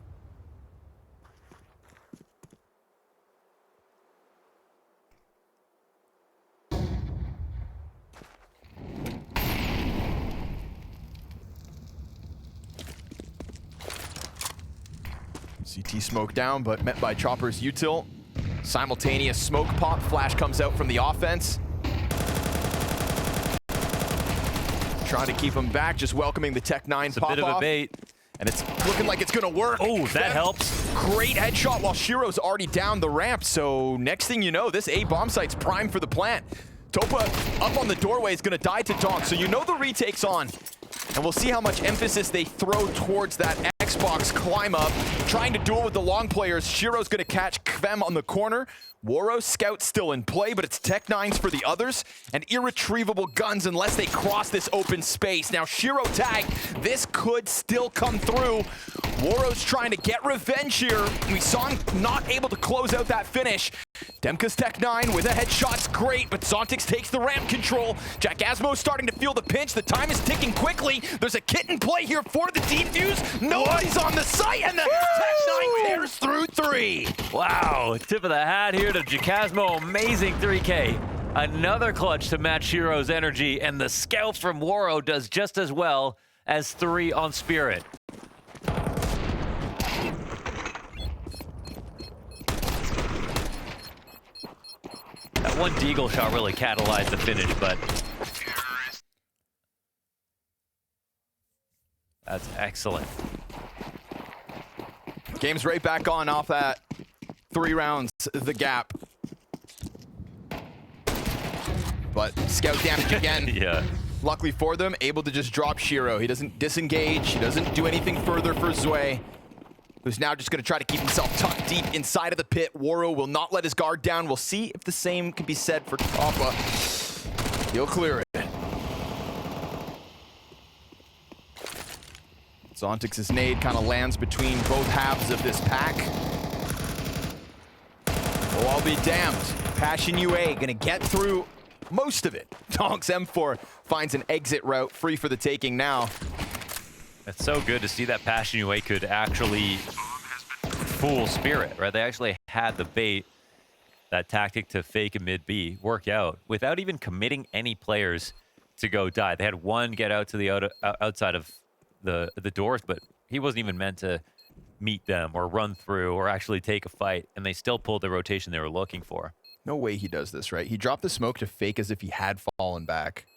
CT smoke down, but met by Chopper's util. Simultaneous smoke pop. Flash comes out from the offense. Trying to keep him back, just welcoming the Tech 9 pop off. It's a bit of a bait. And it's looking like it's gonna work. Oh, that helps. Great headshot while Shiro's already down the ramp. So next thing you know, this A bomb site's primed for the plant. Topa up on the doorway is gonna die to Donk. So you know the retake's on. And we'll see how much emphasis they throw towards that Xbox climb up. Trying to duel with the long players. Shiro's gonna catch Kvem on the corner. Waro Scout still in play, but it's Tech 9s for the others, and irretrievable guns unless they cross this open space. Now Shiro tagged. This could still come through. Waro's trying to get revenge here. We saw him not able to close out that finish. Demka's Tech 9 with a headshot's great, but Zontix takes the ramp control. Jack Asmo's starting to feel the pinch. The time is ticking quickly. There's a kit in play here for the defuse. Nobody's on the site, and the Tech 9 tears through 3. Wow, tip of the hat here to Jacasmo. Amazing 3K. Another clutch to match Shiro's energy, and the scout from Waro does just as well as 3 on Spirit. That one Deagle shot really catalyzed the finish, but that's excellent. Game's right back on off that 3 rounds, the gap. But scout damage again. Yeah. Luckily for them, able to just drop Shiro. He doesn't disengage. He doesn't do anything further for Zway, who's now just going to try to keep himself tucked deep inside of the pit. Waro will not let his guard down. We'll see if the same can be said for Kappa. He'll clear it. Zontix's nade kind of lands between both halves of this pack. Oh, I'll be damned. Passion UA gonna get through most of it. Donk's M4 finds an exit route free for the taking now. It's so good to see that Passion UA could actually fool Spirit, right? They actually had the bait, that tactic to fake a mid B, work out without even committing any players to go die. They had one get out to the outside of the doors, but he wasn't even meant to meet them or run through or actually take a fight, and they still pulled the rotation they were looking for. No way he does this, right? He dropped the smoke to fake as if he had fallen back.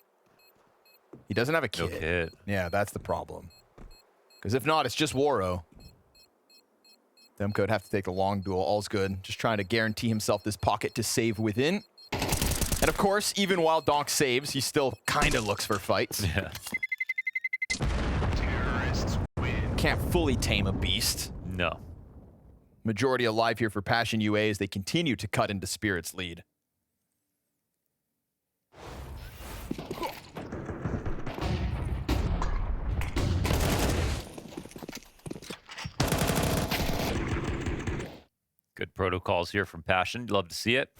He doesn't have a kit. No kit. Yeah, that's the problem. Because if not, it's just Waro. Them could have to take the long duel. All's good. Just trying to guarantee himself this pocket to save within. And of course, even while Donk saves, he still kind of looks for fights. Yeah. Can't fully tame a beast. No. Majority alive here for Passion UA as they continue to cut into Spirit's lead. Good protocols here from Passion. Love to see it.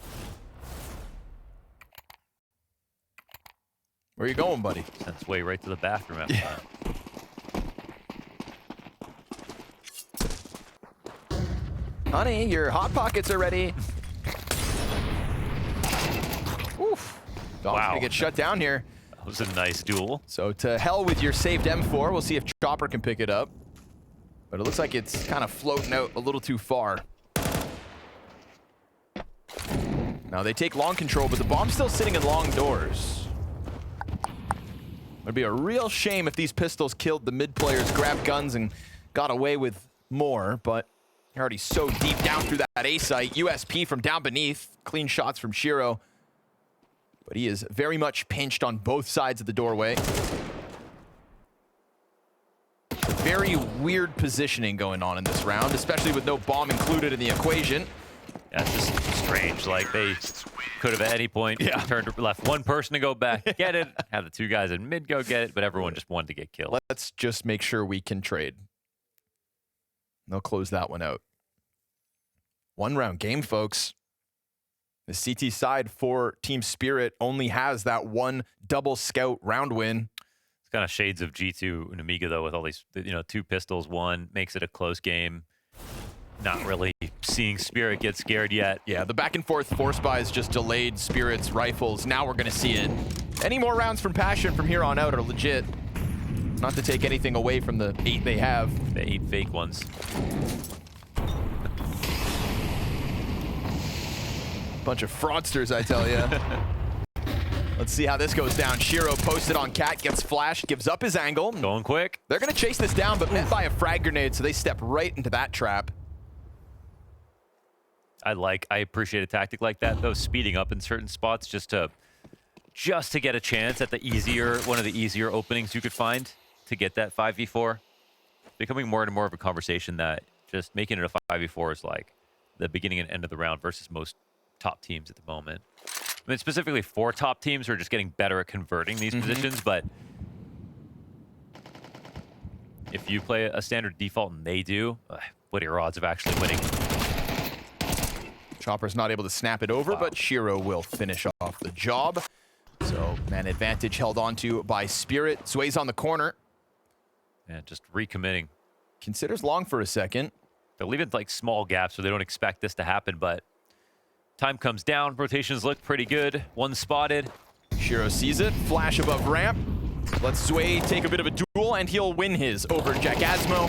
Where you going, buddy? That's way right to the bathroom after that. Honey, your Hot Pockets are ready. Oof. Donk's gonna get shut down here. That was a nice duel. So to hell with your saved M4. We'll see if Chopper can pick it up. But it looks like it's kind of floating out a little too far. Now they take long control, but the bomb's still sitting in long doors. It'd be a real shame if these pistols killed the mid players, grabbed guns, and got away with more, but they're already so deep down through that A site. USP from down beneath. Clean shots from Shiro. But he is very much pinched on both sides of the doorway. Very weird positioning going on in this round, especially with no bomb included in the equation. Yeah, it's just strange. Like, they could have at any point left one person to go back, get it, have the 2 guys in mid go get it, but everyone just wanted to get killed. Let's just make sure we can trade. They'll close that one out. 1 round game, folks. The CT side for Team Spirit only has that 1 double scout round win. It's kind of shades of G2 and Amiga, though, with all these, 2 pistols. 1 makes it a close game. Not really seeing Spirit get scared yet. Yeah, the back and forth force buys just delayed Spirit's rifles. Now we're going to see it. Any more rounds from Passion from here on out are legit. Not to take anything away from the 8 they have. The 8 fake ones. Bunch of fraudsters, I tell you. Let's see how this goes down. Shiro posted on Cat, gets flashed, gives up his angle. Going quick. They're going to chase this down, but met by a frag grenade, so they step right into that trap. I appreciate a tactic like that, though, speeding up in certain spots just to get a chance at one of the easier openings you could find to get that 5v4. Becoming more and more of a conversation that just making it a 5v4 is like the beginning and end of the round versus most top teams at the moment. I mean, specifically for top teams who are just getting better at converting these positions, but if you play a standard default and they do, what are your odds of actually winning? Chopper's not able to snap it over, but Shiro will finish off the job. So, man advantage held onto by Spirit. Zway's on the corner. And just recommitting. Considers long for a second. They're leaving like small gaps so they don't expect this to happen, but time comes down. Rotations look pretty good. 1 spotted. Shiro sees it. Flash above ramp. Lets Zway take a bit of a duel, and he'll win his over Jack Asmo.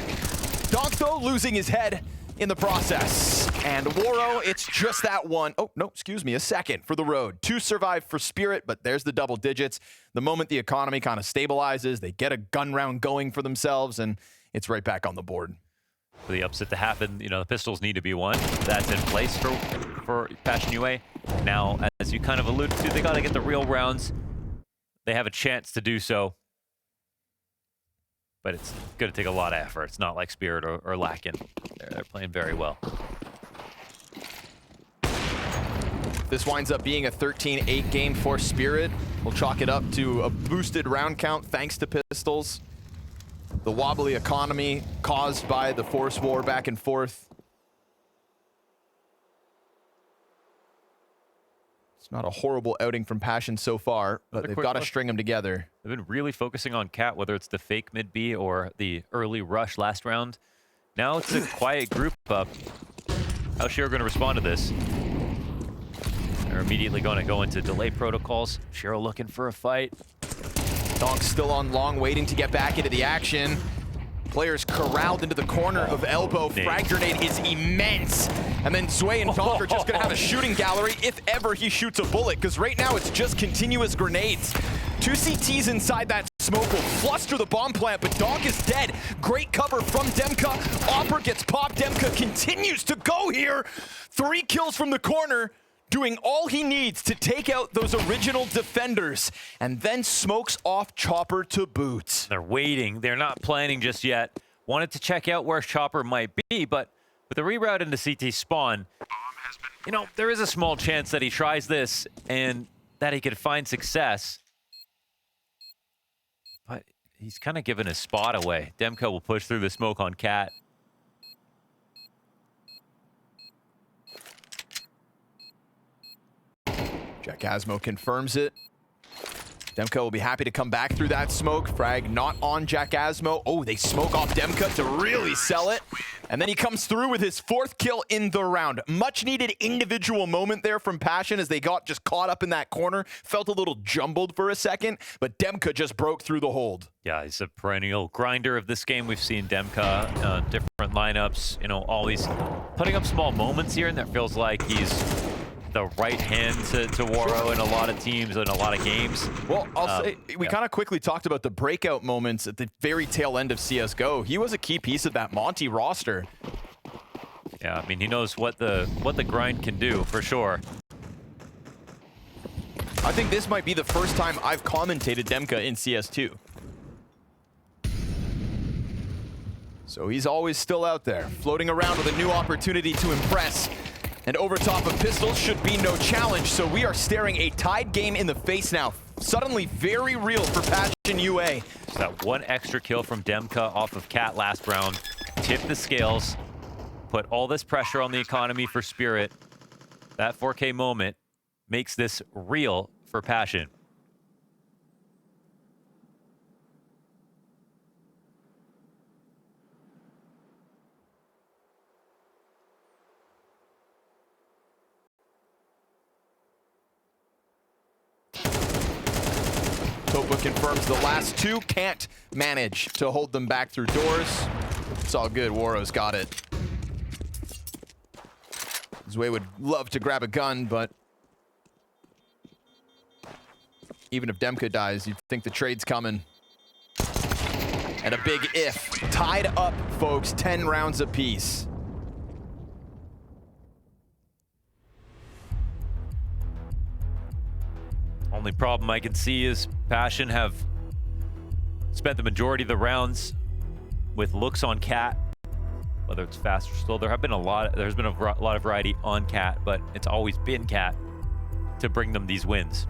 Donk, though, losing his head in the process. And Waro, it's just that 1. Oh, no, excuse me, a second for the road. 2 survive for Spirit, but there's the double digits. The moment the economy kind of stabilizes, they get a gun round going for themselves, and it's right back on the board. For the upset to happen, the pistols need to be won. That's in place for Passion UA. Now, as you kind of alluded to, they got to get the real rounds. They have a chance to do so. But it's going to take a lot of effort. It's not like Spirit or Lakin. They're playing very well. This winds up being a 13-8 game for Spirit. We'll chalk it up to a boosted round count thanks to pistols. The wobbly economy caused by the force war back and forth. It's not a horrible outing from Passion so far, but they've got to string them together. They've been really focusing on Cat, whether it's the fake mid B or the early rush last round. Now it's a quiet group up. How's Shiro going to respond to this? They're immediately going to go into delay protocols. Shiro looking for a fight. Donk still on long, waiting to get back into the action. Players corralled into the corner of elbow. Frag grenade is immense. And then Zway and Donk are just going to have a shooting gallery if ever he shoots a bullet, because right now it's just continuous grenades. 2 CTs inside that smoke will fluster the bomb plant, but Donk is dead. Great cover from Demka. Opera gets popped. Demka continues to go here. 3 kills from the corner, doing all he needs to take out those original defenders, and then smokes off Chopper to boot. They're waiting. They're not planning just yet. Wanted to check out where Chopper might be, but with the reroute into CT spawn, there is a small chance that he tries this and that he could find success. But he's kind of giving his spot away. Demka will push through the smoke on Cat. Jack Asmo confirms it. Demka will be happy to come back through that smoke. Frag not on Jack Asmo. Oh, they smoke off Demka to really sell it. And then he comes through with his 4th kill in the round. Much needed individual moment there from Passion as they got just caught up in that corner. Felt a little jumbled for a second, but Demka just broke through the hold. Yeah, he's a perennial grinder of this game. We've seen Demka, different lineups, always putting up small moments here, and that feels like he's the right hand to Waro in a lot of teams and a lot of games. Well, I'll say, we kind of quickly talked about the breakout moments at the very tail end of CSGO. He was a key piece of that Monty roster. Yeah, I mean, he knows what the grind can do, for sure. I think this might be the first time I've commentated Demka in CS2. So he's always still out there, floating around with a new opportunity to impress. And over top of pistols should be no challenge, so we are staring a tied game in the face now. Suddenly very real for Passion UA. So that 1 extra kill from Demka off of Cat last round tipped the scales. put all this pressure on the economy for Spirit. That 4K moment makes this real for Passion. Topa confirms the last two, can't manage to hold them back through doors. It's all good, Waro's got it. Zway would love to grab a gun, but even if Demka dies, you'd think the trade's coming. And a big if. Tied up, folks, 10 rounds apiece. Only problem I can see is Passion have spent the majority of the rounds with looks on Cat, whether it's fast or slow. There's been a lot of variety on Cat, but it's always been Cat to bring them these wins.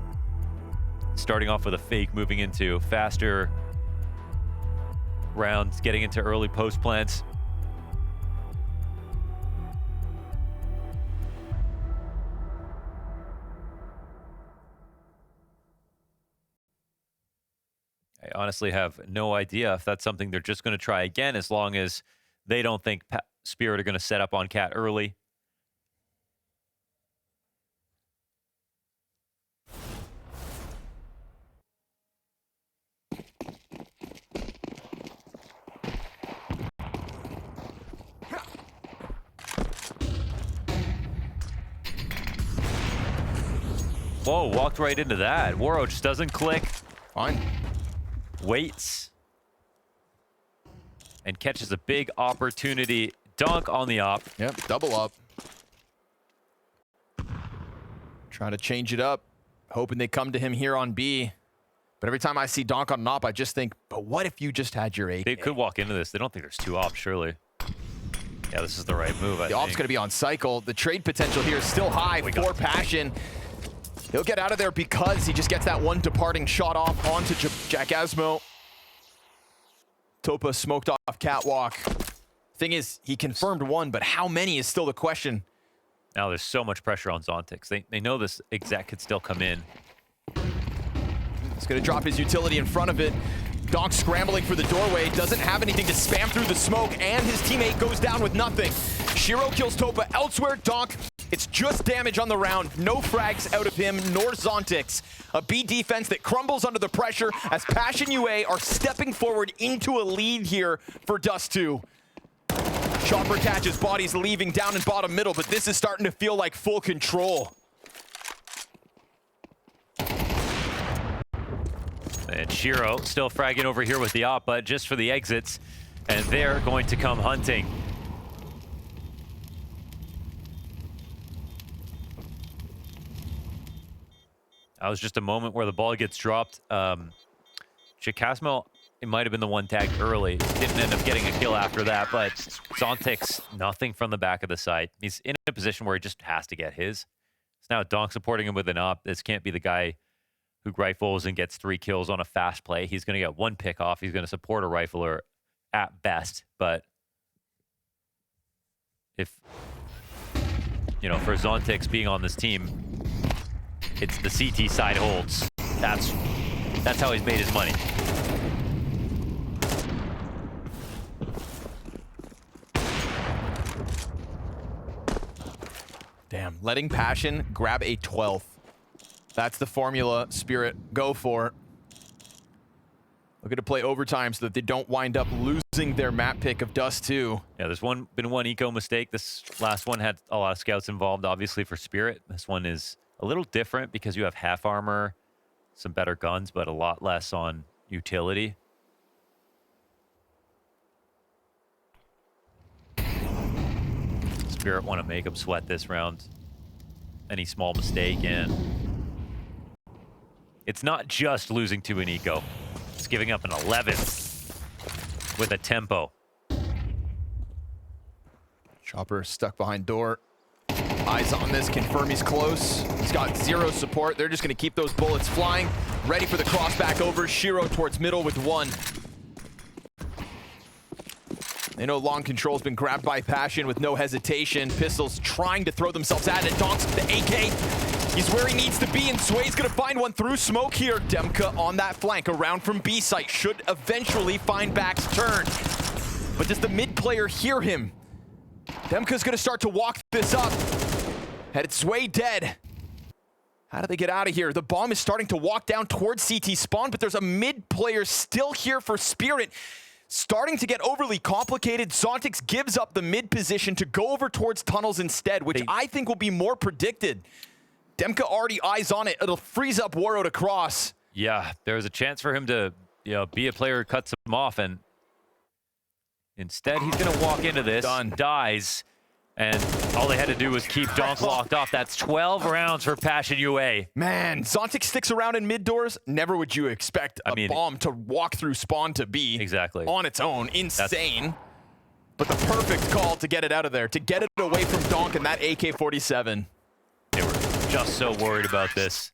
Starting off with a fake, moving into faster rounds, getting into early post plants. I honestly have no idea if that's something they're just going to try again, as long as they don't think Spirit are going to set up on Cat early. Whoa, walked right into that. Waro just doesn't click. Fine. Waits. And catches a big opportunity. Donk on the op. Yep, double up. Trying to change it up. Hoping they come to him here on B. But every time I see Donk on an op, I just think, but what if you just had your AK? They could walk into this. They don't think there's two ops, surely. Yeah, this is the right move, I The op's going to be on cycle. The trade potential here is still high for Passion. He'll get out of there because he just gets that one departing shot off onto Jack Asmo. Topa smoked off catwalk. Thing is, he confirmed one, but how many is still the question. Now there's so much pressure on Zontix. They know this exec could still come in. He's going to drop his utility in front of it. Donk scrambling for the doorway, doesn't have anything to spam through the smoke, and his teammate goes down with nothing. Shiro kills Topa elsewhere. Donk, it's just damage on the round. No frags out of him, nor Zontix. A B defense that crumbles under the pressure as Passion UA are stepping forward into a lead here for Dust 2. Chopper attaches, bodies leaving down in bottom middle, but this is starting to feel like full control. And Shiro still fragging over here with the op, but just for the exits. And they're going to come hunting. That was just a moment where the ball gets dropped. Chikasmo, it might have been the one tagged early. Didn't end up getting a kill after that, but Zontix, nothing from the back of the site. He's in a position where he just has to get his. So now Donk supporting him with an op. This can't be the guy who rifles and gets 3 kills on a fast play. He's going to get 1 pick off. He's going to support a rifler at best. But if, you know, for Zontix being on this team, it's the CT side holds. That's how he's made his money. Damn, letting Passion grab a 12th. That's the formula Spirit go for. Looking to play overtime so that they don't wind up losing their map pick of Dust 2. Yeah, there's been one eco mistake. This last one had a lot of scouts involved, obviously, for Spirit. This one is a little different because you have half armor, some better guns, but a lot less on utility. Spirit want to make them sweat this round. Any small mistake, and it's not just losing to an eco. It's giving up an 11th with a tempo. Chopper stuck behind door. Eyes on this, confirm he's close. He's got 0 support. They're just going to keep those bullets flying. Ready for the cross back over. Shiro towards middle with 1. They know long control's been grabbed by Passion with no hesitation. Pistols trying to throw themselves at it. Donk's the AK. He's where he needs to be, and Zway's gonna find one through smoke here. Demka on that flank, around from B site, should eventually find back's turn. But does the mid player hear him? Demka's gonna start to walk this up. And it's Zway dead. How do they get out of here? The bomb is starting to walk down towards CT spawn, but there's a mid player still here for Spirit. Starting to get overly complicated. Zontix gives up the mid position to go over towards tunnels instead, which I think will be more predicted. Demka already eyes on it. It'll freeze up Warroad across. Yeah, there was a chance for him to, be a player who cuts him off, and instead he's gonna walk into this, dies, and all they had to do was keep Donk locked off. That's 12 rounds for Passion UA. Man, Zontix sticks around in mid doors. Never would you expect a bomb to walk through spawn to B. Exactly. On its own. Insane. But the perfect call to get it out of there, to get it away from Donk and that AK-47. They were just so worried about this.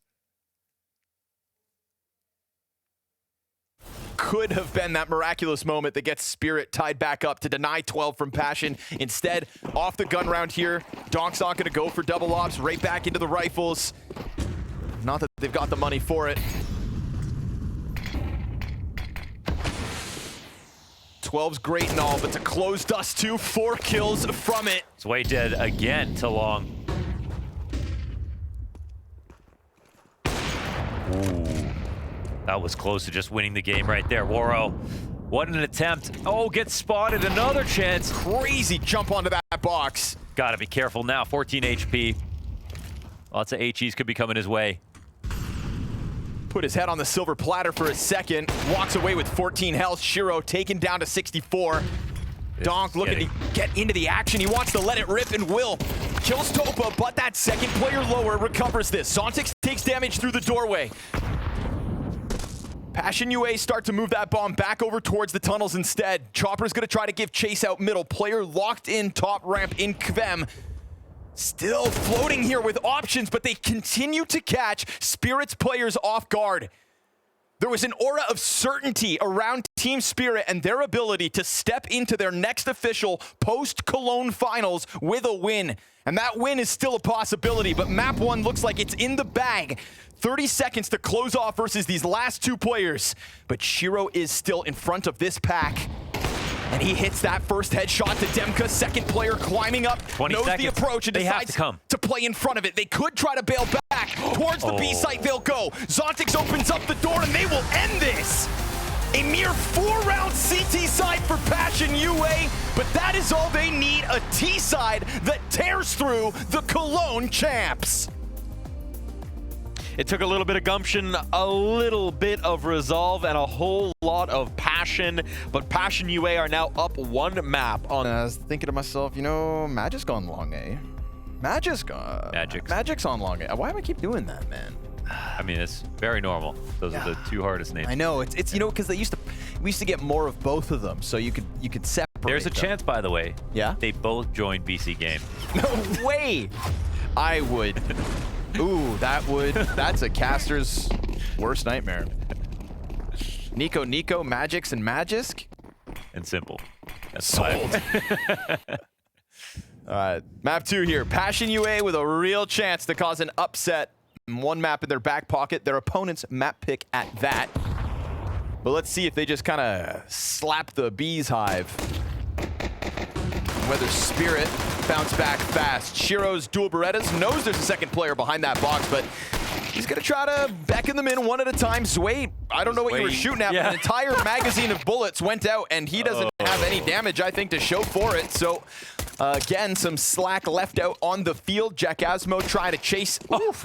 Could have been that miraculous moment that gets Spirit tied back up to deny 12 from Passion. Instead, off the gun round here, Donk's not going to go for double ops, right back into the rifles. Not that they've got the money for it. 12's great and all, but to close Dust 2, 4 kills from it. Zway dead again to long. Ooh. That was close to just winning the game right there. Warro, what an attempt. Oh, gets spotted, another chance. Crazy jump onto that box. Gotta be careful now, 14 HP. Lots of HEs could be coming his way. Put his head on the silver platter for a second. Walks away with 14 health. Shiro taken down to 64. Donk looking to get into the action. He wants to let it rip and will. Kills Topa, but that second player lower recovers this. Zontix takes damage through the doorway. Passion UA start to move that bomb back over towards the tunnels instead. Chopper's gonna try to give chase out middle. Player locked in top ramp in Kvem. Still floating here with options, but they continue to catch Spirit's players off guard. There was an aura of certainty around Team Spirit and their ability to step into their next official post-Cologne finals with a win. And that win is still a possibility, but map 1 looks like it's in the bag. 30 seconds to close off versus these last 2 players. But Shiro is still in front of this pack. And he hits that first headshot to Demka. Second player climbing up, 20 knows seconds. the approach and decides to play in front of it. They could try to bail back. Towards the B site they'll go. Zontix opens up the door and they will end this. A mere 4-round CT side for Passion UA, but that is all they need, a T side that tears through the Cologne champs. It took a little bit of gumption, a little bit of resolve, and a whole lot of passion, but Passion UA are now up 1 map on... I was thinking to myself, Magic's gone long A. Magic's on long A. Why do I keep doing that, man? I mean, it's very normal. Those are the 2 hardest names. I know, it's because we used to get more of both of them, so you could separate There's a them. chance, by the way. Yeah? They both joined BC Game. No way! I would. Ooh, that's a caster's worst nightmare. Nico, Magix, and Magisk? And simple. That's sold. All right, map 2 here. Passion UA with a real chance to cause an upset. 1 map in their back pocket, their opponent's map pick at that. But let's see if they just kind of slap the bees hive. Whether Spirit bounce back fast. Shiro's dual Berettas knows there's a second player behind that box, but he's gonna try to beckon them in one at a time. Zway, I don't know what you were shooting at, but an entire magazine of bullets went out, and he doesn't have any damage, I think, to show for it. So, again, some slack left out on the field. Jack Asmo trying to chase,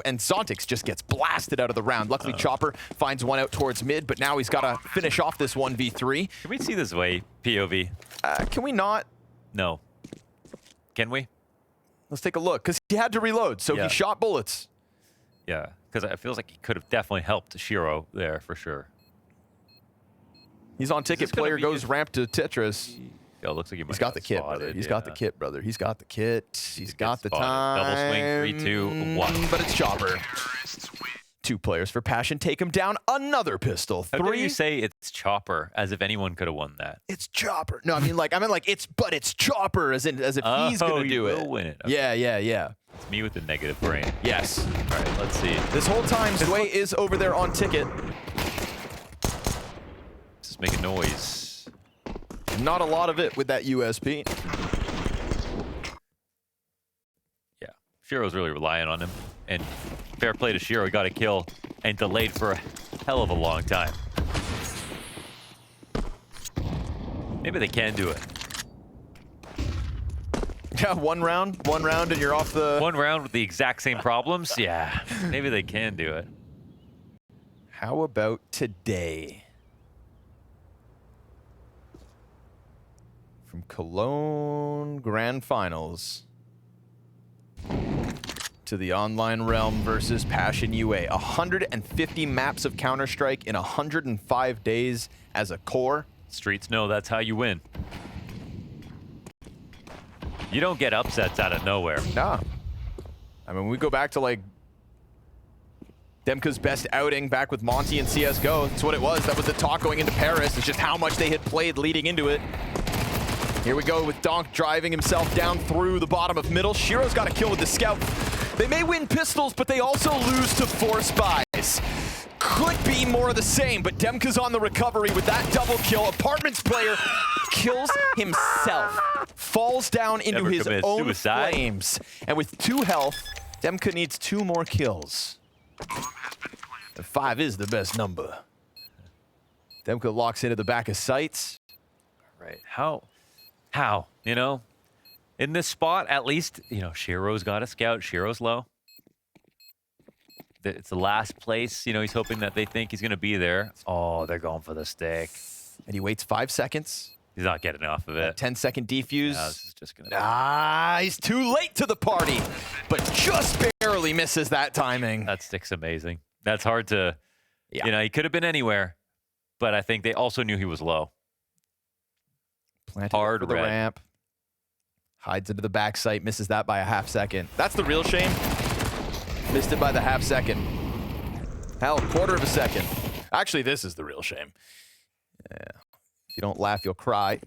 and Zontix just gets blasted out of the round. Luckily, Chopper finds one out towards mid, but now he's got to finish off this 1v3. Can we see this way, POV? Can we not? No. Can we? Let's take a look, because he had to reload, so he shot bullets. Yeah, because it feels like he could have definitely helped Shiro there for sure. He's on ticket. Player goes ramp to Tetris. Yeah, looks like he's got the kit, brother. He's got the kit, brother. He's got the kit. He's got the time. Double swing, 3, 2, 1. But it's Chopper. 2 players for Passion take him down. Another pistol. How dare 3. you say it's Chopper as if anyone could have won that? It's Chopper. No, I mean like it's Chopper as if he's gonna do it. Will win it. Okay. Yeah. It's me with the negative brain. Yes. All right, let's see. This whole time, Zway is over there on ticket. Just make a noise. Not a lot of it with that USP. Yeah, Shiro's really relying on him. And fair play to Shiro, he got a kill and delayed for a hell of a long time. Maybe they can do it. Yeah, one round and you're off the... One round with the exact same problems? Yeah, maybe they can do it. How about today? From Cologne Grand Finals to the online realm versus Passion UA. 150 maps of Counter-Strike in 105 days as a core. Streets know that's how you win. You don't get upsets out of nowhere. Nah. I mean, we go back to like Demka's best outing back with Monty and CSGO. That's what it was. That was the talk going into Paris. It's just how much they had played leading into it. Here we go with Donk driving himself down through the bottom of middle. Shiro's got a kill with the scout. They may win pistols, but they also lose to 4 spies. Could be more of the same, but Demka's on the recovery with that double kill. Apartments player kills himself. Falls down into Never his commit own suicide. flames. And with 2 health, Demka needs 2 more kills. And 5 is the best number. Demka locks into the back of sights. Right. How? You know? In this spot, at least, you know, Shiro's got a scout. Shiro's low. It's the last place. You know, he's hoping that they think he's going to be there. Oh, they're going for the stick. And he waits 5 seconds. He's not getting off of it. 10-second defuse. Yeah, this is just going to... Ah, he's too late to the party, but just barely misses that timing. That stick's amazing. That's hard to... Yeah. You know, he could have been anywhere, but I think they also knew he was low. Planted Hard for the red. ramp. Hides into the back sight, misses that by a half second. That's the real shame. Missed it by the half second. Hell, quarter of a second. Actually, this is the real shame. Yeah. If you don't laugh, you'll cry.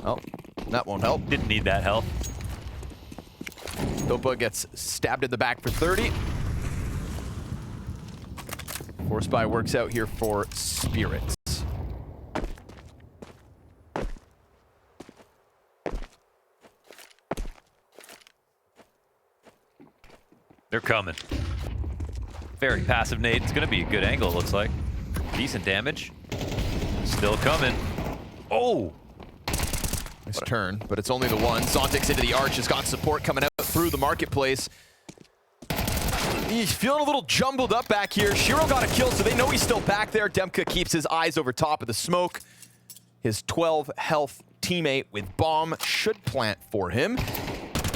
Oh, that won't help. Didn't need that help. Dopa gets stabbed in the back for 30. Force Spy works out here for Spirits. They're coming. Very passive nade. It's going to be a good angle, it looks like. Decent damage. Still coming. Oh! Nice turn, but it's only the one. Zontic's into the arch, has got support coming out through the marketplace. He's feeling a little jumbled up back here. Shiro got a kill, so they know he's still back there. Demka keeps his eyes over top of the smoke. His 12 health teammate with bomb should plant for him.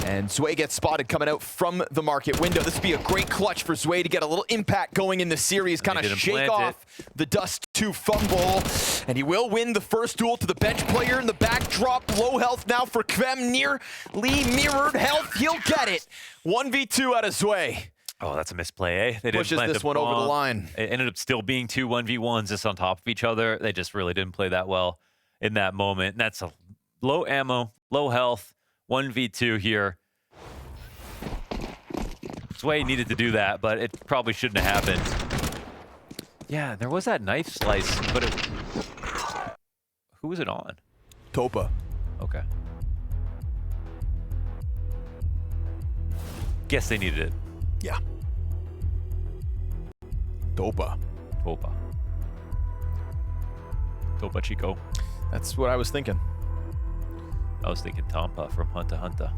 And Zway gets spotted coming out from the market window. This would be a great clutch for Zway to get a little impact going in the series, kind of shake off the Dust 2 fumble. And he will win the first duel to the bench player in the backdrop. Low health now for Kvem, nearly mirrored health. He'll get it. 1v2 out of Zway. Oh, that's a misplay, eh? They didn't Pushes plant this the one over the bomb. line. It ended up still being 2 1v1s just on top of each other. They just really didn't play that well in that moment. And that's a low ammo, low health, 1v2 here. Zway needed to do that, but it probably shouldn't have happened. Yeah, there was that knife slice, but it... Who was it on? Topa. Okay. Guess they needed it. Yeah. Topa. Topa. Topa Chico. That's what I was thinking. I was thinking Tampa from Hunter x Hunter.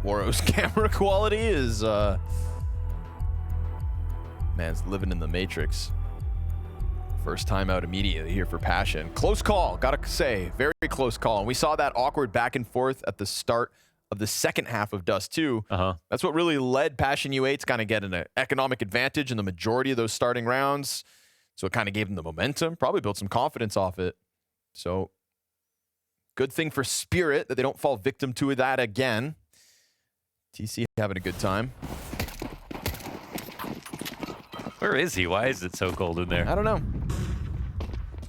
Woro's camera quality is, man's living in the Matrix. First time out immediately here for Passion. Close call, gotta say, very close call. And we saw that awkward back and forth at the start of the second half of Dust 2. That's what really led Passion UA to kind of get an economic advantage in the majority of those starting rounds. So it kind of gave them the momentum, probably built some confidence off it. So Good thing for Spirit that they don't fall victim to that again. TC having a good time. Where is he? Why is it so cold in there? I don't know.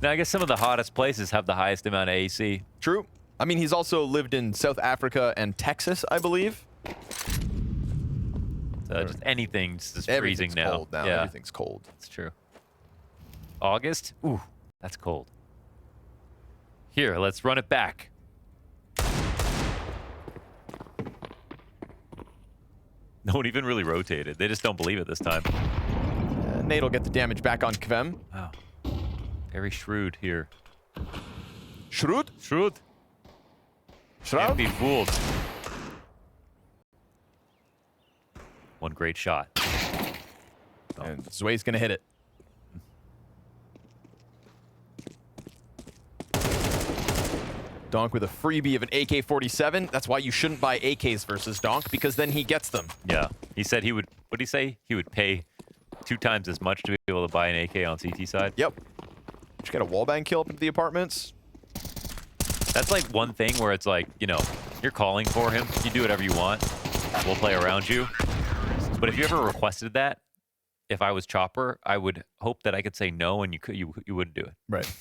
Now, I guess some of the hottest places have the highest amount of AC. True. I mean, he's also lived in South Africa and Texas, I believe. Just anything's just freezing now. Cold now. Yeah, Everything's cold. it's true. August? Ooh, that's cold. Here, let's run it back. No one even really rotated. They just don't believe it this time. Nate will get the damage back on Kvem. Wow. Very shrewd here. Shrewd? Shrewd. Can't Shroud? be fooled. One great shot. And Zway's going to hit it. Donk with a freebie of an AK-47. That's why you shouldn't buy AKs versus Donk, because then he gets them. Yeah. He said he would, what did he say? He would pay 2 times as much to be able to buy an AK on CT side. Yep. Just got a wallbang kill up into the apartments. That's like one thing where it's like, you know, you're calling for him. You do whatever you want. We'll play around you. But if you ever requested that, if I was Chopper, I would hope that I could say no and you wouldn't do it. Right.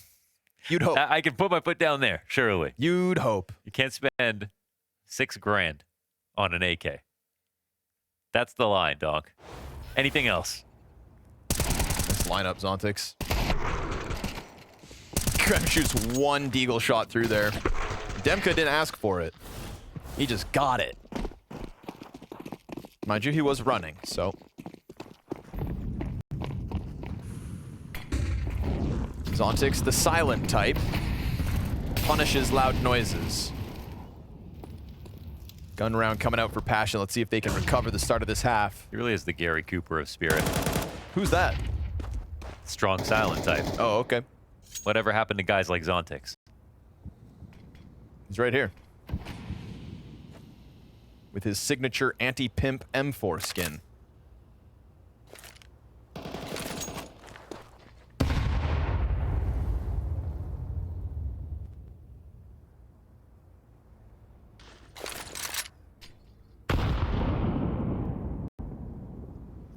You'd hope. I can put my foot down there, surely. You'd hope. You can't spend $6 grand on an AK. That's the line, Donk. Anything else? Nice lineup, Zontix. Krem shoots one deagle shot through there. Demka didn't ask for it. He just got it. Mind you, he was running, so. Zontix, the silent type, punishes loud noises. Gun round coming out for Passion. Let's see if they can recover the start of this half. He really is the Gary Cooper of Spirit. Who's that? Strong silent type. Oh, okay. Whatever happened to guys like Zontix? He's right here. With his signature anti-pimp M4 skin.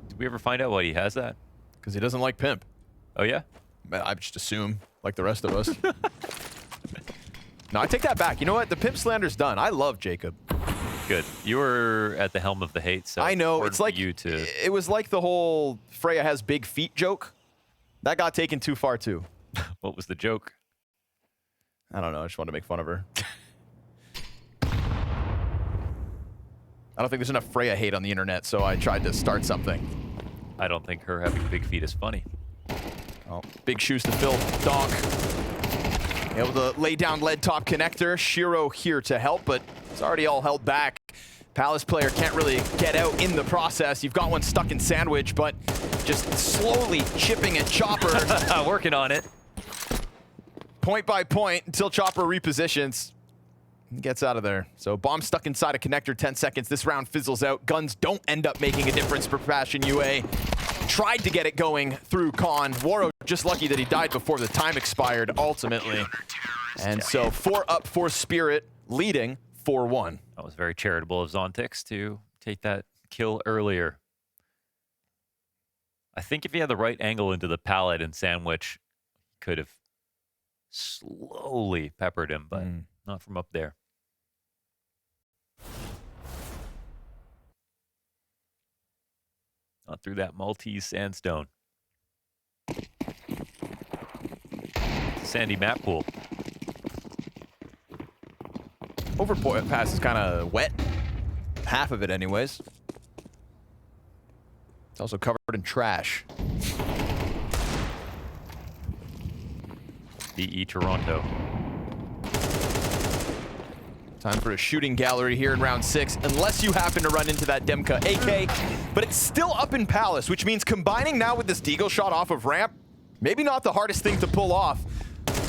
Did we ever find out why he has that? Because he doesn't like pimp. Oh, yeah? I just assume, like the rest of us. No, I take that back. You know what? The pimp slander's done. I love Jacob. Good. You were at the helm of the hate, so I know. important It's like for you to. It was like the whole Freya has big feet joke. That got taken too far too. What was the joke? I don't know. I just wanted to make fun of her. I don't think there's enough Freya hate on the internet, so I tried to start something. I don't think her having big feet is funny. Oh, big shoes to fill. Donk able to lay down lead top connector. Shiro here to help, but it's already all held back. Palace player can't really get out in the process. You've got one stuck in sandwich, but just slowly chipping at Chopper. Working on it. Point by point until Chopper repositions. Gets out of there. So bomb stuck inside a connector, 10 seconds. This round fizzles out. Guns don't end up making a difference for Passion UA. Tried to get it going through Khan. Waro just lucky that he died before the time expired ultimately. And so 4 up for Spirit, leading 4-1. That was very charitable of Zontix to take that kill earlier. I think if he had the right angle into the pallet and sandwich, he could have slowly peppered him, but not from up there. Not through that Maltese sandstone. Sandy map pool. Overpass is kind of wet. Half of it anyways. It's also covered in trash. DE Toronto. Time for a shooting gallery here in round 6, unless you happen to run into that Demka AK. But it's still up in Palace, which means combining now with this deagle shot off of ramp, maybe not the hardest thing to pull off.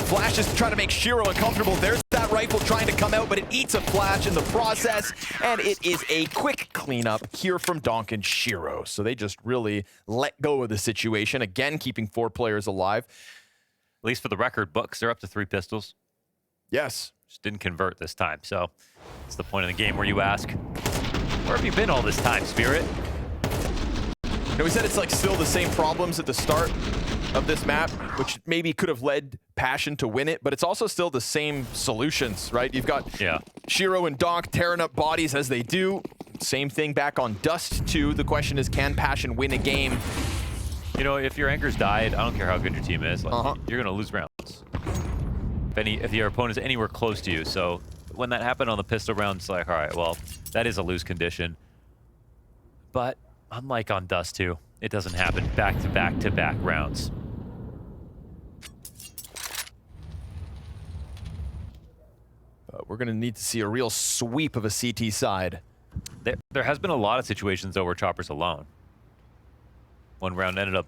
Flash is trying to make Shiro uncomfortable. There's that rifle trying to come out, but it eats a flash in the process, and it is a quick cleanup here from Donk and Shiro. So they just really let go of the situation, again keeping 4 players alive. At least for the record books, they're up to 3 pistols. Yes, Just didn't convert this time. So it's the point of the game where you ask, where have you been all this time, Spirit? You know, we said it's like still the same problems at the start of this map, which maybe could have led Passion to win it, but it's also still the same solutions, right? You've got Shiro and Donk tearing up bodies as they do. Same thing back on Dust 2. The question is, can Passion win a game? You know, if your anchors died, I don't care how good your team is, like, you're going to lose rounds. If your opponent is anywhere close to you. So when that happened on the pistol round, it's like, all right, well, that is a lose condition. But unlike on Dust 2, it doesn't happen back-to-back-to-back rounds. We're going to need to see a real sweep of a CT side. There has been a lot of situations, though, where Chopper's alone. One round ended up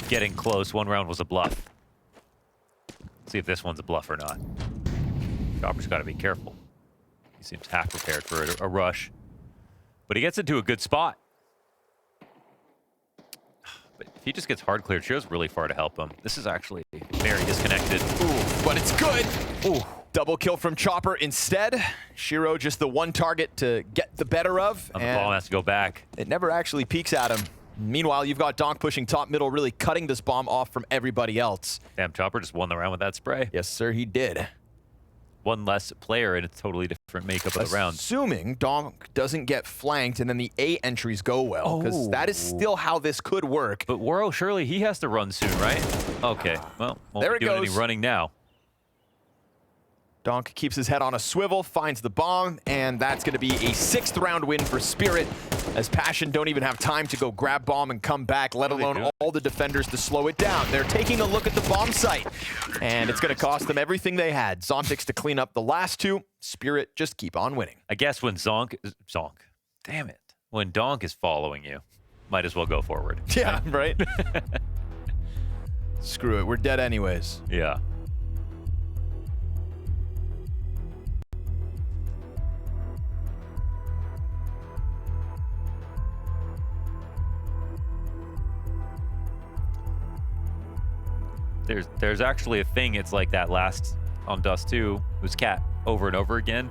getting close. One round was a bluff. See if this one's a bluff or not. Chopper's got to be careful. He seems half prepared for a rush. But he gets into a good spot. But if he just gets hard cleared, Shiro's really far to help him. This is actually very disconnected. Ooh, but it's good. Ooh, double kill from Chopper instead. Shiro just the one target to get the better of. And the ball has to go back. It never actually peeks at him. Meanwhile, you've got Donk pushing top middle, really cutting this bomb off from everybody else. Damn, Chopper just won the round with that spray. Yes, sir, he did. One less player in a totally different makeup of the round. Assuming Donk doesn't get flanked and then the A entries go well, because that is still how this could work. But Waro, surely he has to run soon, right? Okay, well, won't there be it doing goes. any running now. Donk keeps his head on a swivel, finds the bomb, and that's going to be a 6th round win for Spirit, as Passion don't even have time to go grab bomb and come back, let alone all the defenders to slow it down. They're taking a look at the bomb site, and it's going to cost them everything they had. Zontics to clean up the last two. Spirit just keep on winning. I guess when damn it. When Donk is following you, might as well go forward. Yeah, right? Screw it, we're dead anyways. Yeah. There's actually a thing, it's like that last on Dust 2, it was Cat over and over again.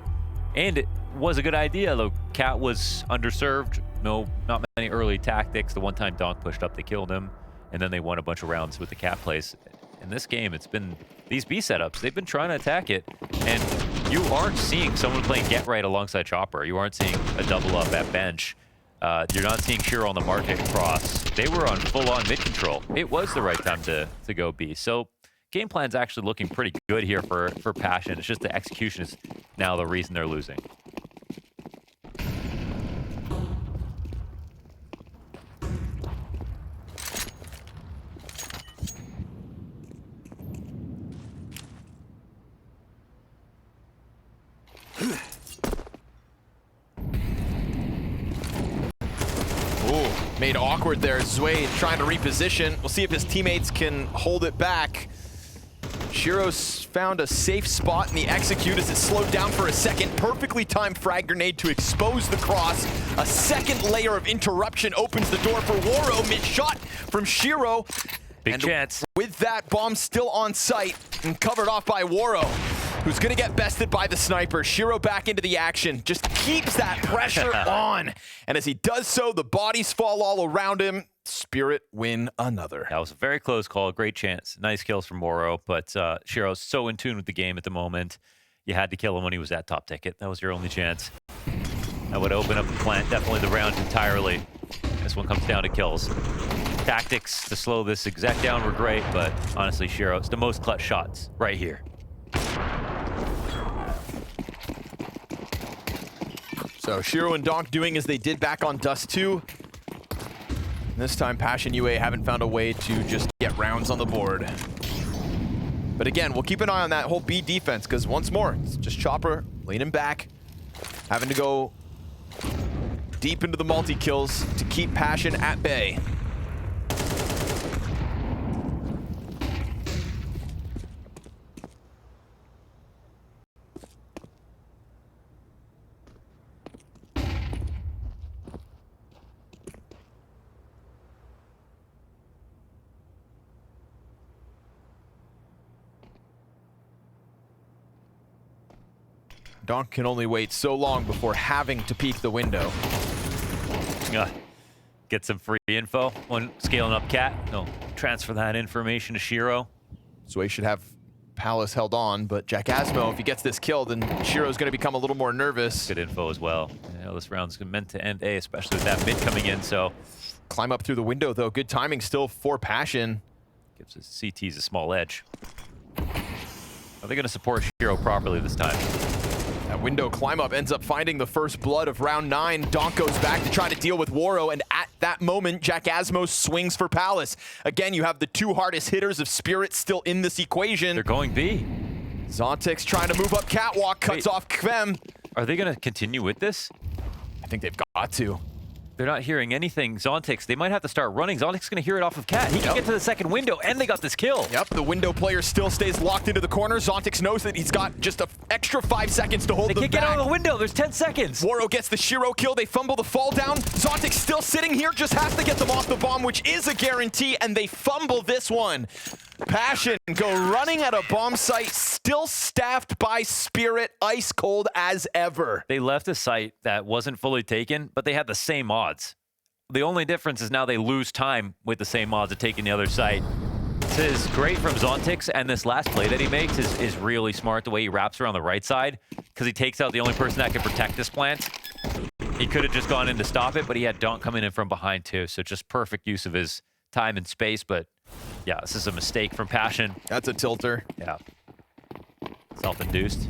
And it was a good idea, though. Cat was underserved, not many early tactics. The one time Donk pushed up, they killed him. And then they won a bunch of rounds with the Cat plays. In this game, it's been these B setups, they've been trying to attack it. And you aren't seeing someone playing Get Right alongside Chopper. You aren't seeing a double up at bench. You're not seeing Shiro on the market cross. They were on full-on mid-control. It was the right time to go B. So game plan's actually looking pretty good here for Passion. It's just the execution is now the reason they're losing. Made awkward there. Zway trying to reposition. We'll see if his teammates can hold it back. Shiro's found a safe spot in the execute as it slowed down for a second. Perfectly timed frag grenade to expose the cross. A second layer of interruption opens the door for Waro. Mid-shot from Shiro. Big chance. With that, bomb still on site and covered off by Waro, who's going to get bested by the sniper. Shiro back into the action, just keeps that pressure on. And as he does so, the bodies fall all around him. Spirit win another. That was a very close call. Great chance. Nice kills from Waro, but Shiro's so in tune with the game at the moment. You had to kill him when he was at top ticket. That was your only chance. That would open up the plant, definitely the round entirely. This one comes down to kills. Tactics to slow this exec down were great, but honestly, Shiro, it's the most clutch shots right here. So Shiro and Donk doing as they did back on Dust 2. This time, Passion UA haven't found a way to just get rounds on the board. But again, we'll keep an eye on that whole B defense, because once more, it's just Chopper leaning back, having to go deep into the multi-kills to keep Passion at bay. Donk can only wait so long before having to peek the window. Get some free info when scaling up Cat. No, transfer that information to Shiro. Zway should have Palace held on, but Jack Asmo, if he gets this kill, then Shiro's going to become a little more nervous. Good info as well. You know, this round's meant to end A, especially with that mid coming in, so. Climb up through the window, though. Good timing still for Passion. Gives the CTs a small edge. Are they going to support Shiro properly this time? That window climb up ends up finding the first blood of round 9. Donk goes back to try to deal with Waro, and at that moment, Jack Asmo swings for Palace. Again, you have the 2 hardest hitters of Spirit still in this equation. They're going B. Zontic's trying to move up catwalk, cuts off Kvem. Are they going to continue with this? I think they've got to. They're not hearing anything. Zontix, they might have to start running. Zontic's going to hear it off of Cat. He can get to the second window, and they got this kill. Yep, the window player still stays locked into the corner. Zontix knows that he's got just an extra 5 seconds to hold them back. They can't get out of the window. There's 10 seconds. Waro gets the Shiro kill. They fumble the fall down. Zontix still sitting here, just has to get them off the bomb, which is a guarantee, and they fumble this one. Passion go running at a bomb site, still staffed by Spirit, ice cold as ever. They left a site that wasn't fully taken, but they had the same odds. The only difference is now they lose time with the same odds of taking the other site. This is great from Zontix, and this last play that he makes is really smart, the way he wraps around the right side, because he takes out the only person that can protect this plant. He could have just gone in to stop it, but he had Donk coming in from behind too, so just perfect use of his time and space, but yeah, this is a mistake from Passion. That's a tilter. Yeah. Self-induced.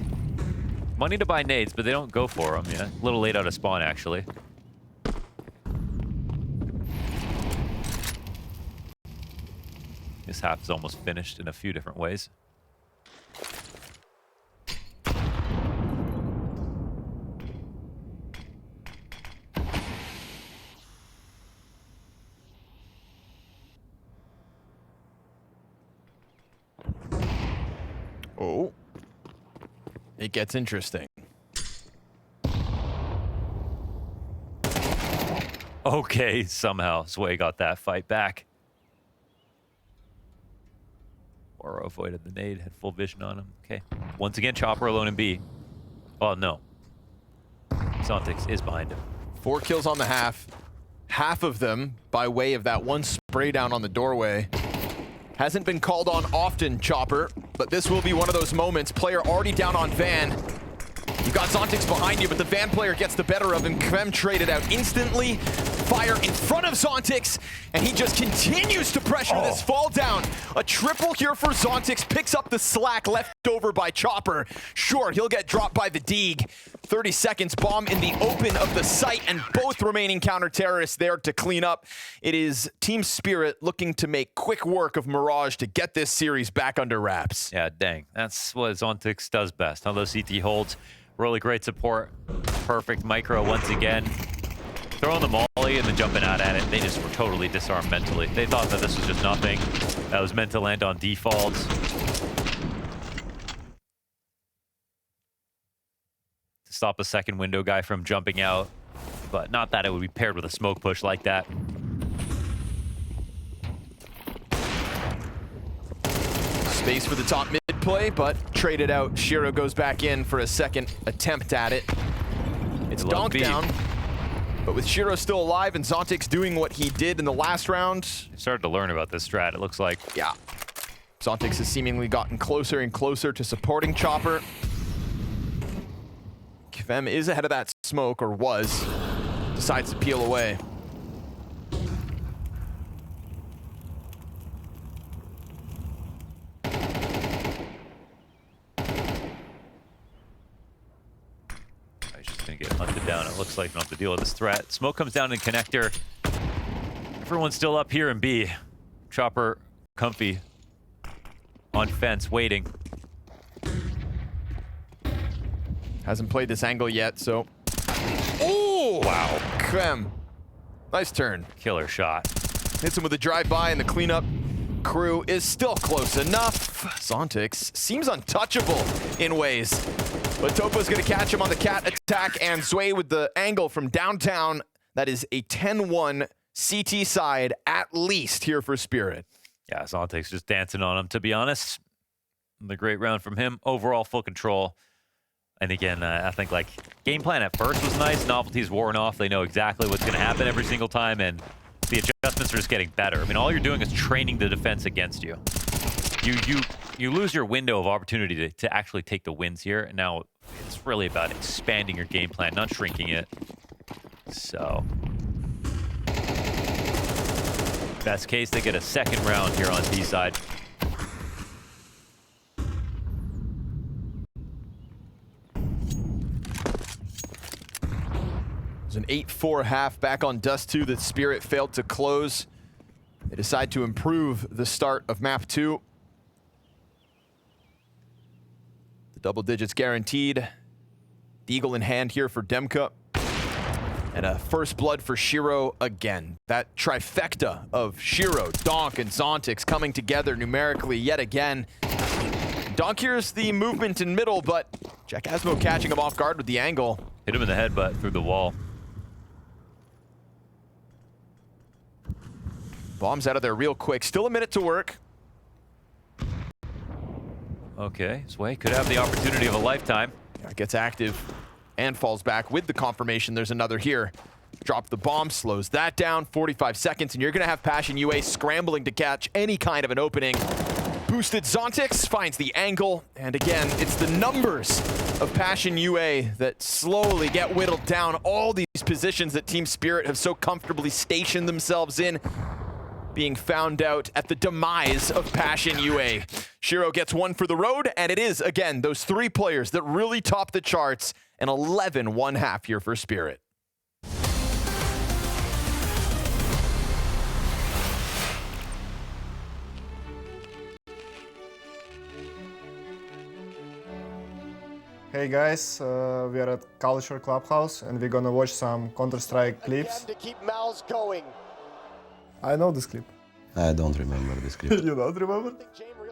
Money to buy nades, but they don't go for them, yeah. A little late out of spawn, actually. This half is almost finished in a few different ways. Oh. It gets interesting. Okay, somehow Zway got that fight back. Waro avoided the nade, had full vision on him. Okay. Once again, Chopper alone in B. Oh, no. Zontix is behind him. 4 kills on the half. Half of them by way of that one spray down on the doorway. Hasn't been called on often, Chopper, but this will be one of those moments. Player already down on Van. You've got Zontix behind you, but the Van player gets the better of him. Kvem traded out instantly. Fire in front of Zontix, and he just continues to pressure this fall down. A triple here for Zontix, picks up the slack left over by Chopper. Sure, he'll get dropped by the Deeg. 30 seconds, bomb in the open of the site, and both remaining counter-terrorists there to clean up. It is Team Spirit looking to make quick work of Mirage to get this series back under wraps. Yeah, dang. That's what Zontix does best. How those CT holds. Really great support. Perfect micro once again. Throwing the molly and then jumping out at it. They just were totally disarmed mentally. They thought that this was just nothing. That was meant to land on defaults. To stop a second window guy from jumping out. But not that it would be paired with a smoke push like that. Space for the top mid play, but traded out. Shiro goes back in for a second attempt at it. It's Donk down. But with Shiro still alive and Zontix doing what he did in the last round. Started to learn about this strat, it looks like. Yeah. Zontix has seemingly gotten closer and closer to supporting Chopper. Kvem is ahead of that smoke, or was. Decides to peel away. Get hunted down. It looks like we don't have to deal with this threat. Smoke comes down in connector. Everyone's still up here in B. Chopper, comfy, on fence, waiting. Hasn't played this angle yet, so. Oh! Wow. Kvem. Nice turn. Killer shot. Hits him with a drive-by, and the cleanup crew is still close enough. Zontix seems untouchable in ways. But Topo's going to catch him on the cat attack, and Zway with the angle from downtown. That is a 10-1 CT side, at least, here for Spirit. Yeah, Zontix just dancing on him, to be honest. The great round from him. Overall, full control. And again, I think like game plan at first was nice. Novelty's worn off. They know exactly what's going to happen every single time, and the adjustments are just getting better. I mean, all you're doing is training the defense against you. You lose your window of opportunity to actually take the wins here, and now it's really about expanding your game plan, not shrinking it. So, best case, they get a second round here on B side. There's an 8-4 half back on Dust 2 that Spirit failed to close. They decide to improve the start of map 2. The double digits guaranteed. The eagle in hand here for Demka. And a first blood for Shiro again. That trifecta of Shiro, Donk, and Zontix coming together numerically yet again. Donk here's the movement in middle, but Jack Asmo catching him off guard with the angle. Hit him in the head, but through the wall. Bombs out of there real quick. Still a minute to work. Okay, Zway could have the opportunity of a lifetime. Yeah, gets active and falls back with the confirmation. There's another here. Drop the bomb, slows that down. 45 seconds, and you're going to have Passion UA scrambling to catch any kind of an opening. Boosted Zontix finds the angle, and again, it's the numbers of Passion UA that slowly get whittled down. All these positions that Team Spirit have so comfortably stationed themselves in, being found out at the demise of Passion UA. Shiro gets one for the road, and it is, again, those three players that really top the charts. An 11-1 half here for Spirit. Hey guys, we are at Culture Clubhouse and we're gonna watch some Counter-Strike clips. To keep mouths going. I know this clip. I don't remember this clip. You don't remember?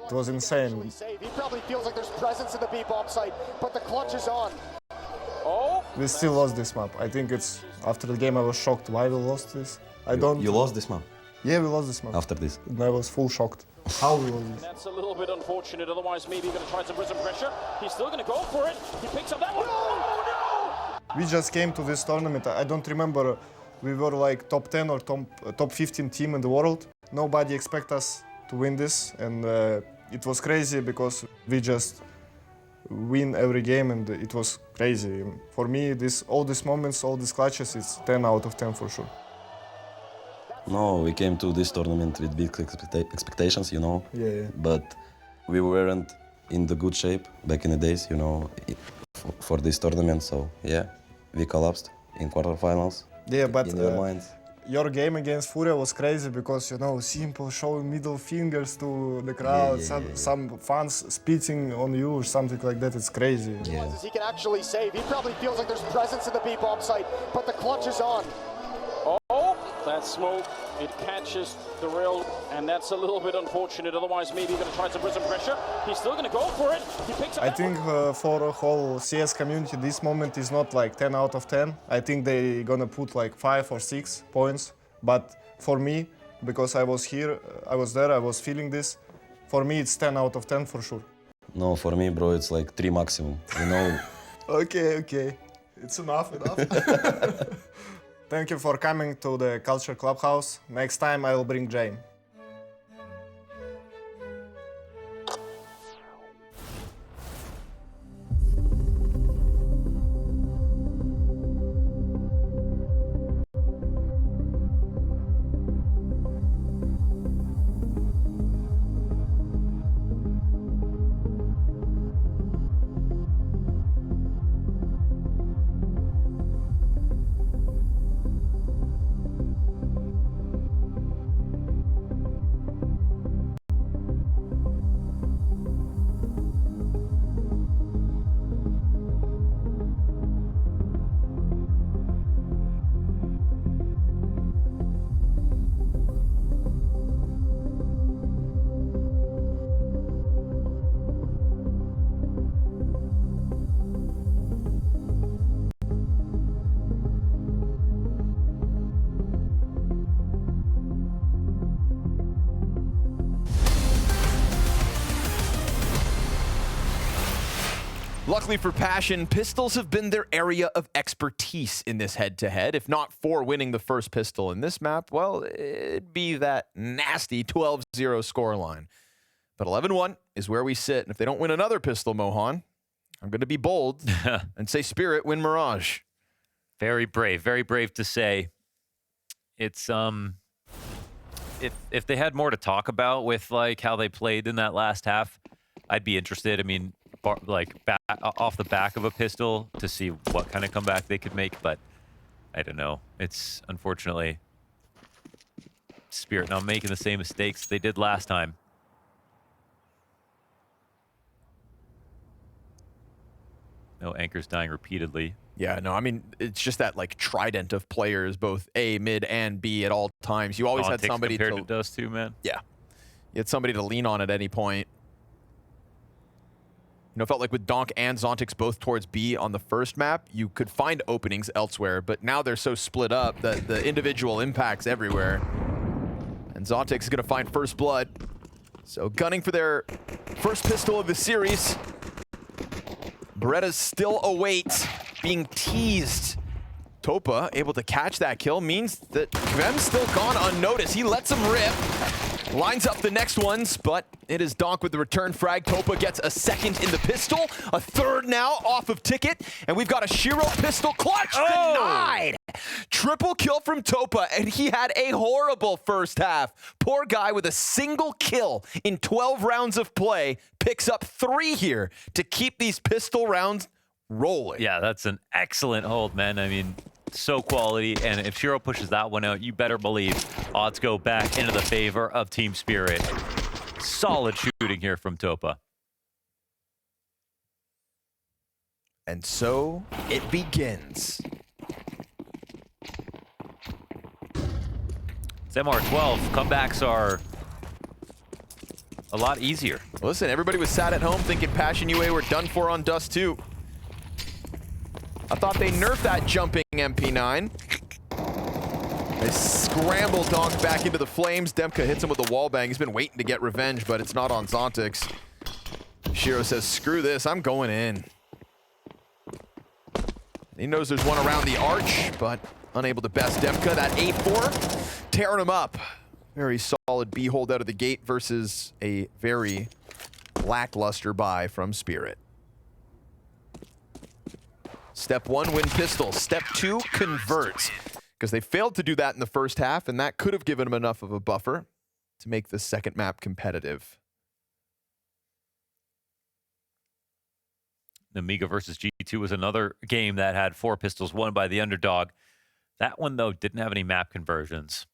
It was insane. He probably feels like there's presence in the B-bomb site, but the clutch is on. Oh! We still lost this map. I think it's after the game I was shocked why we lost this. You lost this map Yeah, we lost this map. after this. And I was full shocked. How we lost this? That's a little bit unfortunate, otherwise maybe going to try to put some pressure. He's still going to go for it. He picks up that one. Oh, no! We just came to this tournament. I don't remember we were like top 10 or top 15 team in the world. Nobody expect us to win this, and it was crazy because we just win every game, and it was crazy. For me, all these moments, all these clutches, it's 10 out of 10 for sure. No, we came to this tournament with big expectations, you know. Yeah. But we weren't in the good shape back in the days, you know, for this tournament. So yeah, we collapsed in quarterfinals. Yeah, but in your minds. Your game against Furia was crazy because, you know, Simple showing middle fingers to the crowd, some fans spitting on you or something like that. It's crazy. Yeah. He can actually save. He probably feels like there's presence in the B-bomb site, but the clutch is on. Oh, that smoke, it catches the rail, and that's a little bit unfortunate. Otherwise, maybe going to try to put some pressure. He's still going to go for it. He picks up I that think for the whole CS community, this moment is not like 10 out of 10. I think they're gonna put like 5 or 6 points. But for me, because I was here, I was there, I was feeling this, for me it's 10 out of 10 for sure. No, for me, bro, it's like 3 maximum, you know. Okay. It's enough. Thank you for coming to the Culture Clubhouse. Next time I will bring Jane. Luckily for Passion, pistols have been their area of expertise in this head-to-head. If not for winning the first pistol in this map, well, it'd be that nasty 12-0 scoreline. But 11-1 is where we sit, and if they don't win another pistol, Mohan, I'm going to be bold and say Spirit win Mirage. Very brave to say. It's if they had more to talk about with like how they played in that last half, I'd be interested. I mean, off the back of a pistol to see what kind of comeback they could make, but I don't know. It's unfortunately Spirit not making the same mistakes they did last time. No anchors dying repeatedly. Yeah, no, I mean, it's just that like trident of players, both A, mid, and B at all times. You always had somebody compared to Dust too, man. Yeah, you had somebody to lean on at any point. You know, it felt like with Donk and Zontix both towards B on the first map, you could find openings elsewhere, but now they're so split up that the individual impacts everywhere. And Zontix is going to find first blood. So gunning for their first pistol of the series. Beretta's still awaits, being teased. Topa able to catch that kill means that Kvem's still gone unnoticed. He lets him rip. Lines up the next ones, but it is Donk with the return frag. Topa gets a second in the pistol, a third now off of Ticket, and we've got a Shiro pistol clutch denied. Triple kill from Topa, and he had a horrible first half. Poor guy with a single kill in 12 rounds of play picks up 3 here to keep these pistol rounds rolling. Yeah, that's an excellent hold, man. I mean, so quality, and if Shiro pushes that one out, you better believe odds go back into the favor of Team Spirit. Solid shooting here from Topa. And so it begins. It's MR12. Comebacks are a lot easier. Listen, everybody was sat at home thinking Passion UA were done for on Dust 2. I thought they nerfed that jumping MP9. They scramble Donk back into the flames. Demka hits him with a wallbang. He's been waiting to get revenge, but it's not on Zontix. Shiro says, screw this, I'm going in. He knows there's one around the arch, but unable to best Demka. That A4, tearing him up. Very solid B hold out of the gate versus a very lackluster buy from Spirit. Step 1, win pistol. Step 2, convert. Because they failed to do that in the first half, and that could have given them enough of a buffer to make the second map competitive. Amiga versus G2 was another game that had 4 pistols, won by the underdog. That one, though, didn't have any map conversions.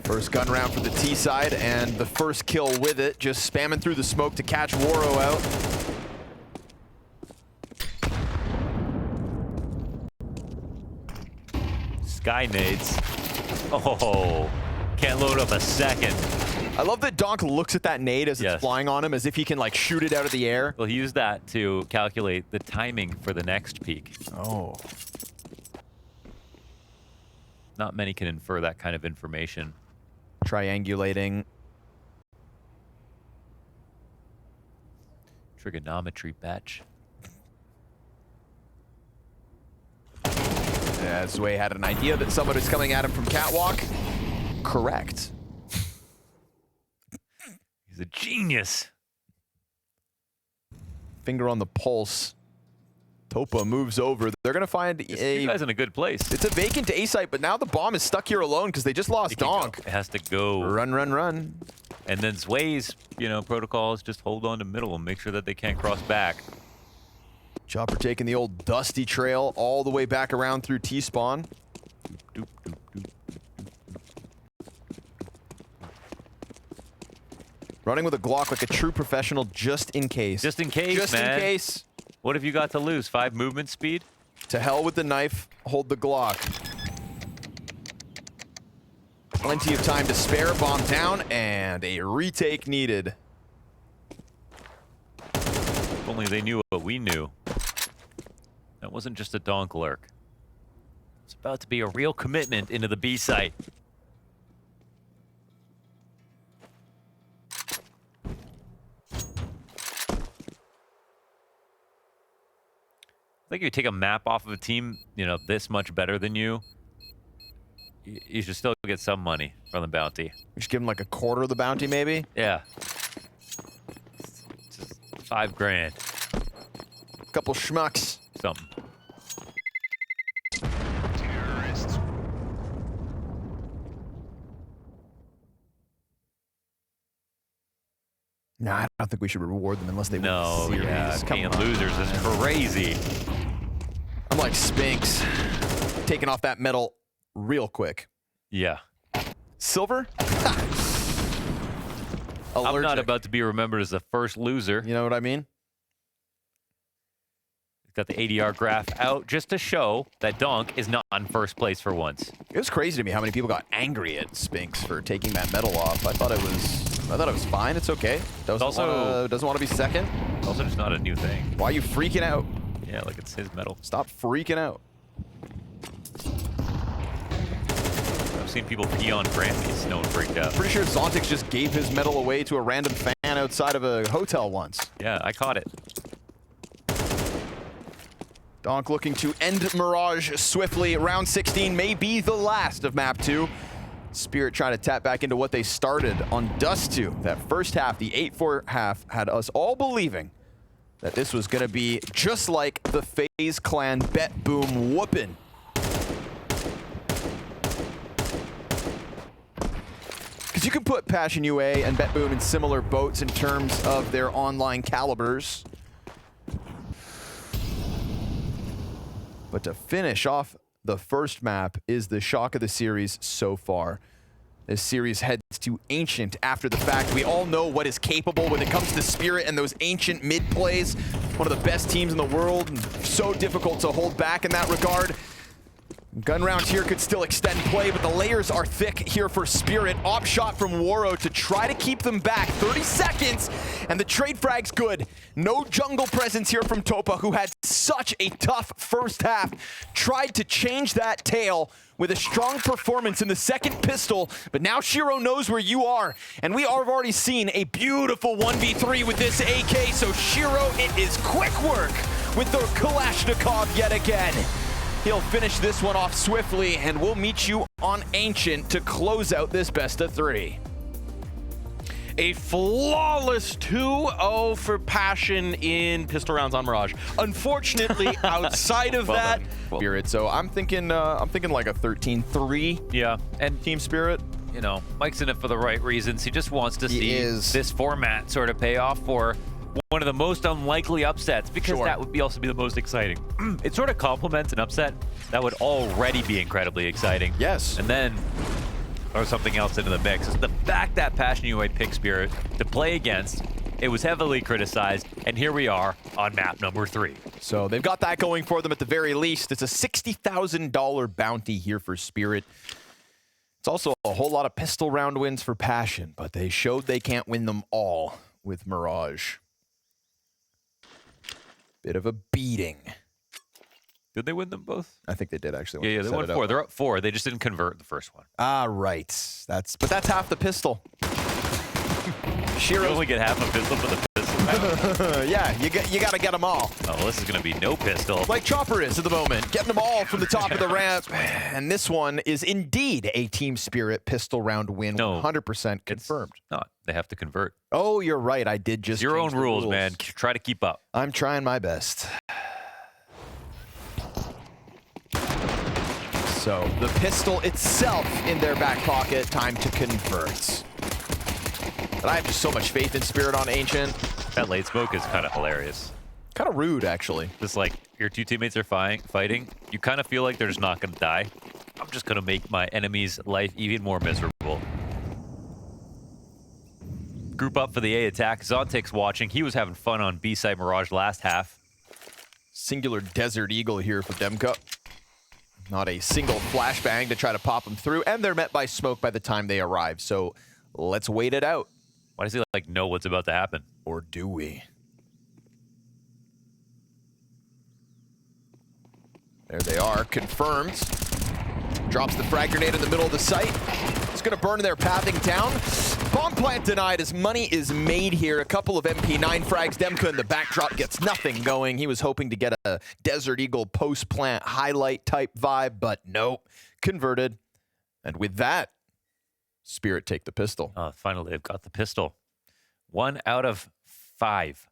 First gun round for the T side, and the first kill with it, just spamming through the smoke to catch Waro out. Sky nades. Oh, can't load up a second. I love that Donk looks at that nade as it's flying on him, as if he can like shoot it out of the air. Well, he used that to calculate the timing for the next peak. Oh. Not many can infer that kind of information. Triangulating. Trigonometry, batch. Yeah, Zway had an idea that someone was coming at him from Catwalk. Correct. He's a genius. Finger on the pulse. Topa moves over. They're going to find You guys in a good place. It's a vacant A site, but now the bomb is stuck here alone because they just lost Donk. It has to go. Run, run, run. And then Zway's, protocol is just hold on to middle and make sure that they can't cross back. Chopper taking the old dusty trail all the way back around through T-spawn. Doop, doop, doop. Running with a Glock like a true professional just in case. Just in case, Just man. in case. What have you got to lose? 5 movement speed? To hell with the knife, hold the Glock. Plenty of time to spare. Bomb down, and a retake needed. If only they knew what we knew. That wasn't just a donk lurk. It's about to be a real commitment into the B site. I think if you take a map off of a team, you know, this much better than you, you should still get some money from the bounty. We should give him like a quarter of the bounty, maybe? Yeah. Just $5 grand. A couple schmucks. Something. Nah, I don't think we should reward them unless they win the No, series. yeah, Come paying on. losers is crazy. I'm like Spinks, taking off that medal real quick. Yeah. Silver? I'm not about to be remembered as the first loser. You know what I mean? Got the ADR graph out just to show that Donk is not in first place for once. It was crazy to me how many people got angry at Spinks for taking that medal off. I thought it was fine. It's okay. Doesn't want to be second. It's also just not a new thing. Why are you freaking out? Yeah, like it's his medal. Stop freaking out. I've seen people pee on Grammys. No one freaked out. Pretty sure Zontix just gave his medal away to a random fan outside of a hotel once. Yeah, I caught it. Donk looking to end Mirage swiftly. Round 16 may be the last of map 2. Spirit trying to tap back into what they started on Dust 2. That first half, the 8-4 half, had us all believing that this was going to be just like the FaZe Clan Bet Boom whoopin'. Because you can put Passion UA and Bet Boom in similar boats in terms of their online calibers. But to finish off the first map is the shock of the series so far. This series heads to Ancient after the fact. We all know what is capable when it comes to Spirit and those Ancient mid plays. One of the best teams in the world, and so difficult to hold back in that regard. Gun round here could still extend play, but the layers are thick here for Spirit. Op shot from Waro to try to keep them back. 30 seconds, and the trade frag's good. No jungle presence here from Topa, who had such a tough first half. Tried to change that tail with a strong performance in the second pistol, but now Shiro knows where you are, and we have already seen a beautiful 1v3 with this AK, so Shiro, it is quick work with the Kalashnikov yet again. He'll finish this one off swiftly, and we'll meet you on Ancient to close out this best of 3. A flawless 2-0 for Passion in pistol rounds on Mirage. Unfortunately, outside of that, Spirit. So I'm thinking like a 13-3. Yeah, and Team Spirit. you know, Mike's in it for the right reasons. He just wants to see this format sort of pay off for one of the most unlikely upsets, because that would also be the most exciting. It sort of complements an upset that would already be incredibly exciting. Yes. And then throw something else into the mix. It's the fact that Passion UA picked Spirit to play against. It was heavily criticized, and here we are on map number 3. So they've got that going for them at the very least. It's a $60,000 bounty here for Spirit. It's also a whole lot of pistol round wins for Passion, but they showed they can't win them all with Mirage. Bit of a beating. Did they win them both? I think they did actually. Yeah, they won 4. They're up 4. They just didn't convert the first one. Ah, right. But that's half the pistol. You only get half a pistol for the pistol. Yeah, you got to get them all. Oh, well, this is going to be no pistol. Like Chopper is at the moment, getting them all from the top of the ramp. And this one is indeed a Team Spirit pistol round win, No, 100% confirmed. It's not. They have to convert. Oh, you're right. I did just Your change own the rules, man. Try to keep up. I'm trying my best. So the pistol itself in their back pocket, time to convert. But I have just so much faith in Spirit on Ancient. That late smoke is kind of hilarious. Kind of rude, actually. Just like your two teammates are fighting, you kind of feel like they're just not going to die. I'm just going to make my enemy's life even more miserable. Group up for the A attack. Zontic's watching. He was having fun on B-side Mirage last half. Singular Desert Eagle here for Demka. Not a single flashbang to try to pop them through, and they're met by smoke by the time they arrive. So let's wait it out. Why does he like know what's about to happen? Or do we? There they are, confirmed. Drops the frag grenade in the middle of the site. It's gonna burn their pathing down. Bomb plant denied as money is made here. A couple of MP9 frags. Demka in the backdrop gets nothing going. He was hoping to get a Desert Eagle post-plant highlight type vibe, but nope, converted. And with that, Spirit take the pistol. Finally, they've got the pistol. 1 out of 5.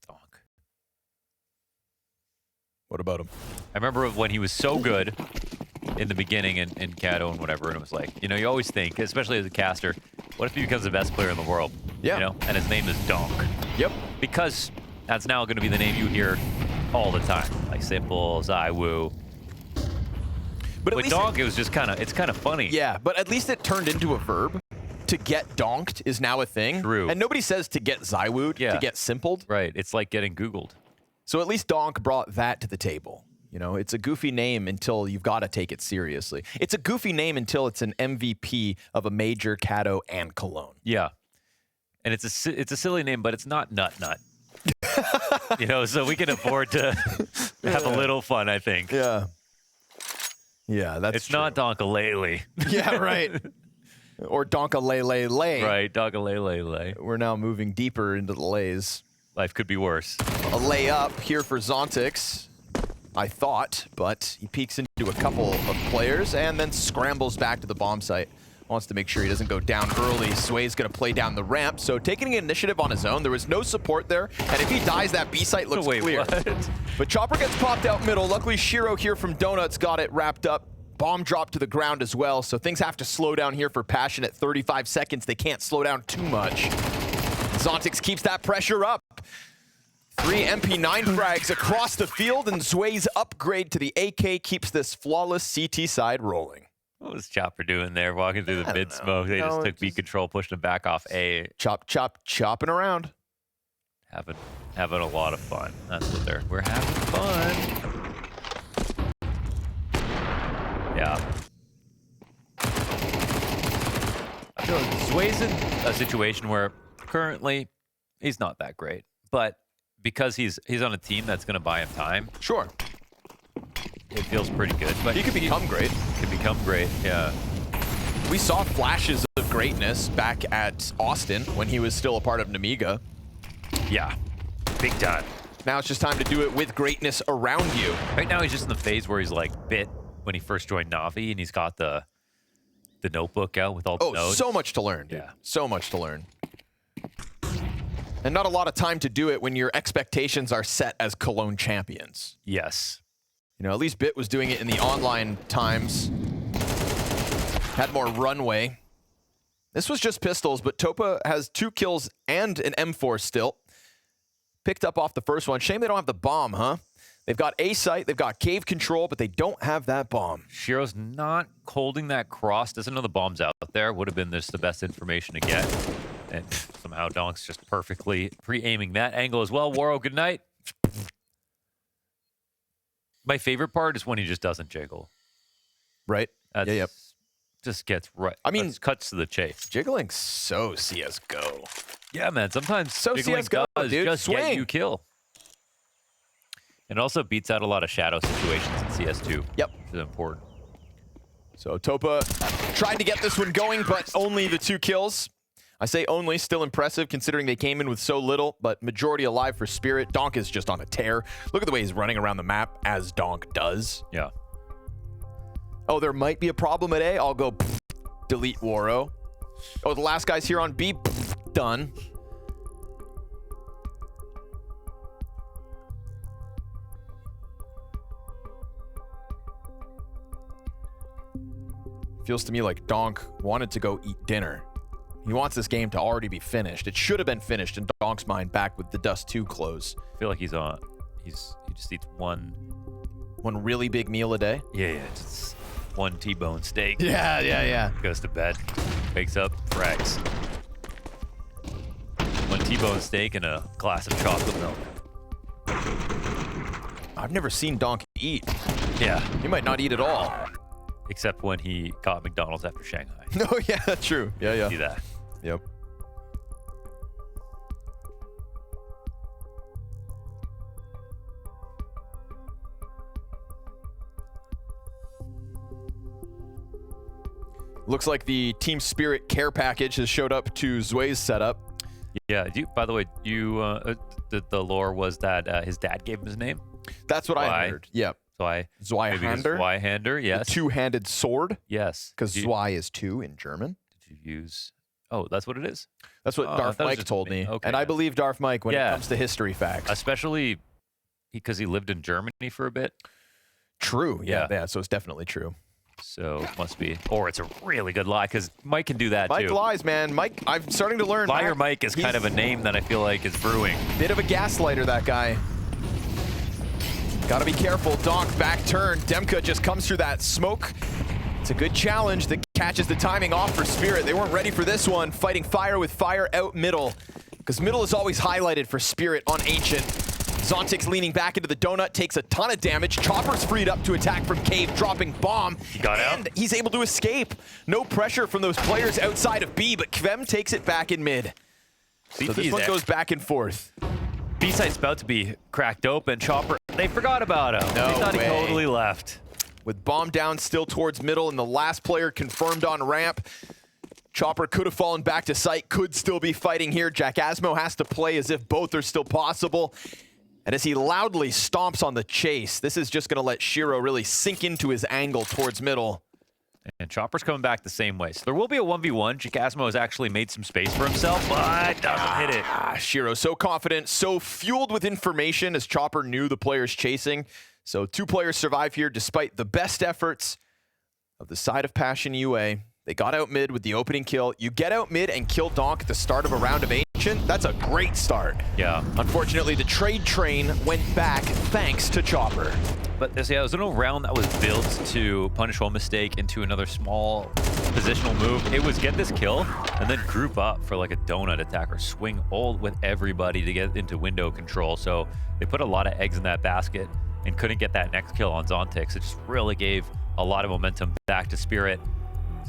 Donk. What about him? I remember when he was so good in the beginning in Kato and whatever, and it was like, you know, you always think, especially as a caster, what if he becomes the best player in the world? Yeah. You know, and his name is Donk. Yep. Because that's now going to be the name you hear all the time, like Simple, Zway. But with Donk, it was just it's kind of funny. Yeah, but at least it turned into a verb. To get donked is now a thing. True. And nobody says to get Zway'd, to get simpled. Right, it's like getting Googled. So at least Donk brought that to the table. You know, it's a goofy name until you've got to take it seriously. It's a goofy name until it's an MVP of a major, Kato, and Cologne. Yeah. And it's a silly name, but it's not Nut. You know, so we can afford to have a little fun, I think. Yeah. Yeah, that's It's not Donkalele. Yeah, right. Or Donkalele. Right, Donkalele. We're now moving deeper into the lays. Life could be worse. A layup here for Zontix, I thought, but he peeks into a couple of players and then scrambles back to the bomb site. Wants to make sure he doesn't go down early. Zway's going to play down the ramp, so taking initiative on his own. There was no support there, and if he dies, that B site looks clear. What? But Chopper gets popped out middle. Luckily, Shiro here from Donuts got it wrapped up. Bomb dropped to the ground as well, so things have to slow down here for Passion at 35 seconds. They can't slow down too much. Zontix keeps that pressure up. 3 MP9 frags across the field, and Zway's upgrade to the AK keeps this flawless CT side rolling. What was Chopper doing there, walking through the mid smoke? They just took B control, pushed him back off A. Chopping around. Having a lot of fun. That's what we're having fun. Yeah. I feel like Zway's in a situation where currently he's not that great, but because he's on a team that's going to buy him time, Sure. it feels pretty good. But He could become great. Could become great, yeah. We saw flashes of greatness back at Austin when he was still a part of Namiga. Yeah, big time. Now it's just time to do it with greatness around you. Right now he's just in the phase where he's like bit when he first joined Navi, and he's got the notebook out with all the notes. So much to learn, dude. Yeah. So much to learn. And not a lot of time to do it when your expectations are set as Cologne champions. Yes. You know, at least Bit was doing it in the online times. Had more runway. This was just pistols, but Topa has 2 kills and an M4 still. Picked up off the first one. Shame they don't have the bomb, huh? They've got A site, they've got cave control, but they don't have that bomb. Shiro's not holding that cross, doesn't know the bomb's out there. Would have been just the best information to get. And somehow Donk's just perfectly pre-aiming that angle as well. Waro, good night. My favorite part is when he just doesn't jiggle. Right? That's, Yep. Just gets right. I mean, cuts to the chase. Jiggling's so CSGO. Yeah, man. Sometimes So jiggling CS:GO, does dude. just get Swing. you kill. And also beats out a lot of shadow situations in CS2. Yep. Which is important. So Topa tried to get this one going, but only the 2 kills. I say only, still impressive considering they came in with so little, but majority alive for Spirit. Donk is just on a tear. Look at the way he's running around the map as Donk does. Yeah. Oh, there might be a problem at A. I'll go delete Waro. Oh, the last guy's here on B. Done. Feels to me like Donk wanted to go eat dinner. He wants this game to already be finished. It should have been finished in Donk's mind back with the Dust 2 close. I feel like he just eats one really big meal a day? Yeah, just one T-bone steak. Yeah. Goes to bed, wakes up, frags. One T-bone steak and a glass of chocolate milk. I've never seen Donk eat. Yeah. He might not eat at all. Except when he caught McDonald's after Shanghai. No, yeah, that's true. Yeah. See that. Yep. Looks like the Team Spirit care package has showed up to Zway's setup. Yeah. By the way, the lore was that his dad gave him his name. That's what I heard. Yep. Zweihander. Zweihander, yes. The two-handed sword. Yes. Because Zwei is two in German. Did you use... Oh, that's what it is? That's what Darth Mike told me. Okay. And I believe Darth Mike when it comes to history facts. Especially because he lived in Germany for a bit. True. Yeah, so it's definitely true. So it must be. Or it's a really good lie, because Mike can do that, Mike too. lies, man. Mike, I'm starting to learn. Liar Mike is kind of a name that I feel like is brewing. Bit of a gaslighter, that guy. Gotta be careful. Donk back turn. Demka just comes through that smoke. It's a good challenge that catches the timing off for Spirit. They weren't ready for this one. Fighting fire with fire out middle. Because middle is always highlighted for Spirit on Ancient. Zontic's leaning back into the donut, takes a ton of damage. Chopper's freed up to attack from Cave, dropping bomb. He got out. And he's able to escape. No pressure from those players outside of B, but Kvem takes it back in mid. So this one goes back and forth. B-site's about to be cracked open. Chopper, they forgot about him. No they thought way. he totally left. With bomb down still towards middle and the last player confirmed on ramp. Chopper could have fallen back to site, could still be fighting here. Jack Asmo has to play as if both are still possible. And as he loudly stomps on the chase, this is just going to let Shiro really sink into his angle towards middle. And Chopper's coming back the same way. So there will be a 1v1. Jakasmo has actually made some space for himself, but doesn't hit it. Shiro so confident, so fueled with information as Chopper knew the players chasing. So two players survive here despite the best efforts of the side of Passion UA. They got out mid with the opening kill. You get out mid and kill Donk at the start of a round of Ancient. That's a great start. Yeah. Unfortunately, the trade train went back thanks to Chopper. But yeah, it was a round that was built to punish one mistake into another small positional move. It was get this kill and then group up for like a donut attack or swing ult with everybody to get into window control. So they put a lot of eggs in that basket and couldn't get that next kill on Zontix. It just really gave a lot of momentum back to Spirit.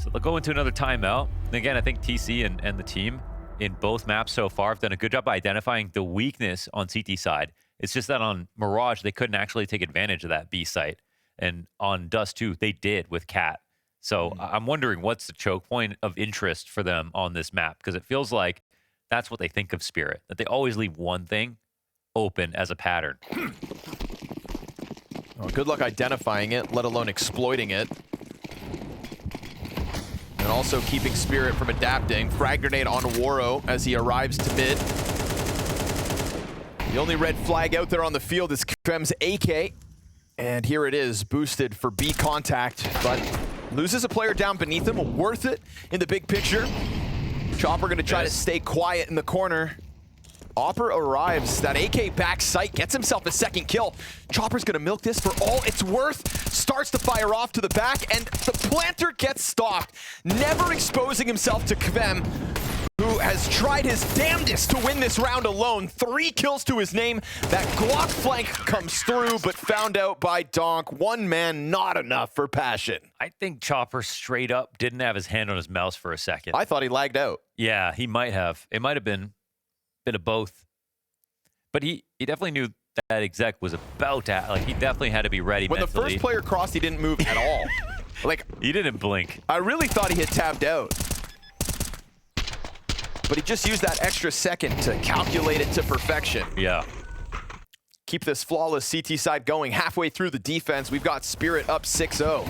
So they'll go into another timeout. And again, I think TC and the team in both maps so far have done a good job identifying the weakness on CT side. It's just that on Mirage, they couldn't actually take advantage of that B site. And on Dust 2, they did with Cat. So I'm wondering what's the choke point of interest for them on this map? Because it feels like that's what they think of Spirit, that they always leave one thing open as a pattern. Well, good luck identifying it, let alone exploiting it. And also keeping Spirit from adapting. Frag grenade on Waro as he arrives to mid. The only red flag out there on the field is Kvem's AK. And here it is, boosted for B contact, but loses a player down beneath him. Worth it in the big picture. Chopper gonna try to stay quiet in the corner. Opper arrives, that AK back sight, gets himself a second kill. Chopper's gonna milk this for all it's worth. Starts to fire off to the back, and the planter gets stopped. Never exposing himself to Kvem, who has tried his damnedest to win this round alone. 3 kills to his name. That Glock flank comes through, but found out by Donk. One man, not enough for Passion. I think Chopper straight up didn't have his hand on his mouse for a second. I thought he lagged out. Yeah, he might have. It might have been a bit of both. But he definitely knew that exec was about to, like, he definitely had to be ready When mentally. the first player crossed, he didn't move at all. Like, he didn't blink. I really thought he had tabbed out. But he just used that extra second to calculate it to perfection. Yeah. Keep this flawless CT side going. Halfway through the defense, we've got Spirit up 6-0.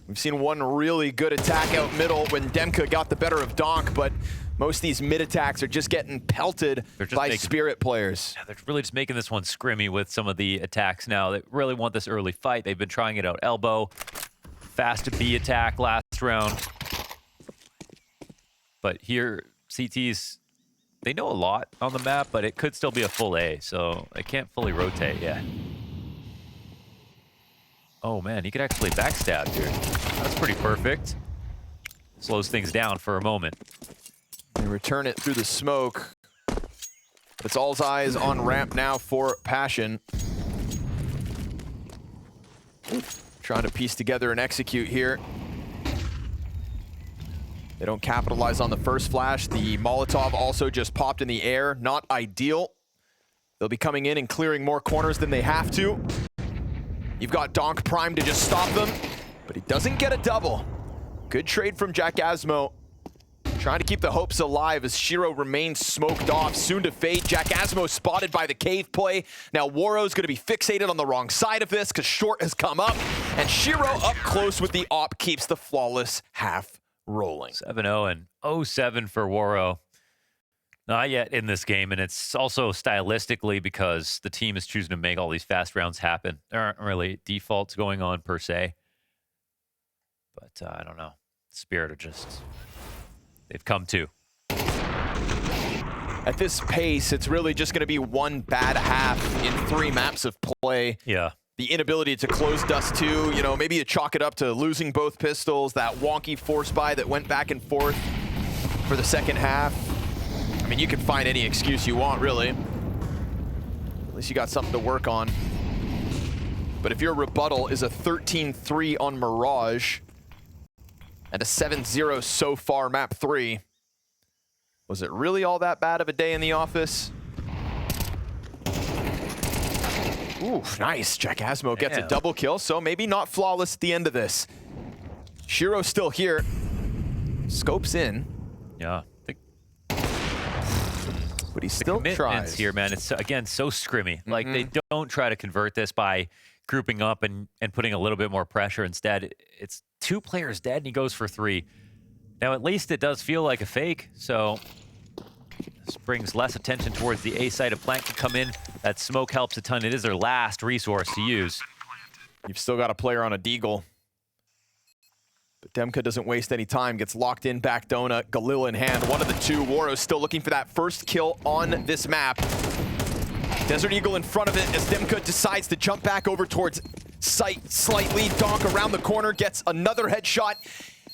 We've seen one really good attack out middle when Demka got the better of Donk, but most of these mid attacks are just getting pelted by Spirit players. Yeah, they're really just making this one scrimmy with some of the attacks now. They really want this early fight. They've been trying it out elbow. Fast B attack last round. But here, CTs, they know a lot on the map, but it could still be a full A, so they can't fully rotate yet. Oh man, he could actually backstab here. That's pretty perfect. Slows things down for a moment. They return it through the smoke. It's all's eyes on ramp now for Passion. Trying to piece together and execute here. They don't capitalize on the first flash. The Molotov also just popped in the air. Not ideal. They'll be coming in and clearing more corners than they have to. You've got Donk primed to just stop them, but he doesn't get a double. Good trade from Jackasmo. Trying to keep the hopes alive as Shiro remains smoked off, soon to fade. Jackasmo spotted by the cave play. Now Woro's gonna be fixated on the wrong side of this because Short has come up, and Shiro up close with the op keeps the flawless half rolling. 7-0 and 0-7 for Woro. Not yet in this game, and it's also stylistically because the team is choosing to make all these fast rounds happen. There aren't really defaults going on per se, but I don't know. Spirit are just, they've come to. At this pace, it's really just going to be one bad half in 3 maps of play. Yeah. The inability to close Dust 2, you know, maybe you chalk it up to losing both pistols, that wonky force buy that went back and forth for the second half. I mean, you can find any excuse you want, really. At least you got something to work on. But if your rebuttal is a 13-3 on Mirage and a 7-0 so far map 3, was it really all that bad of a day in the office? Ooh, nice. Jackasmo gets a double kill, so maybe not flawless at the end of this. Shiro's still here. Scopes in. Yeah. But he still tries here, man. It's, again, so scrimmy. Like, they don't try to convert this by grouping up and putting a little bit more pressure. Instead, it's 2 players dead, and he goes for 3. Now, at least it does feel like a fake, so this brings less attention towards the A side. A plant can come in. That smoke helps a ton. It is their last resource to use. You've still got a player on a deagle. But Demka doesn't waste any time, gets locked in, back donut, Galil in hand. One of the 2, Woro's still looking for that first kill on this map. Desert Eagle in front of it as Demka decides to jump back over towards sight slightly. Donk around the corner, gets another headshot,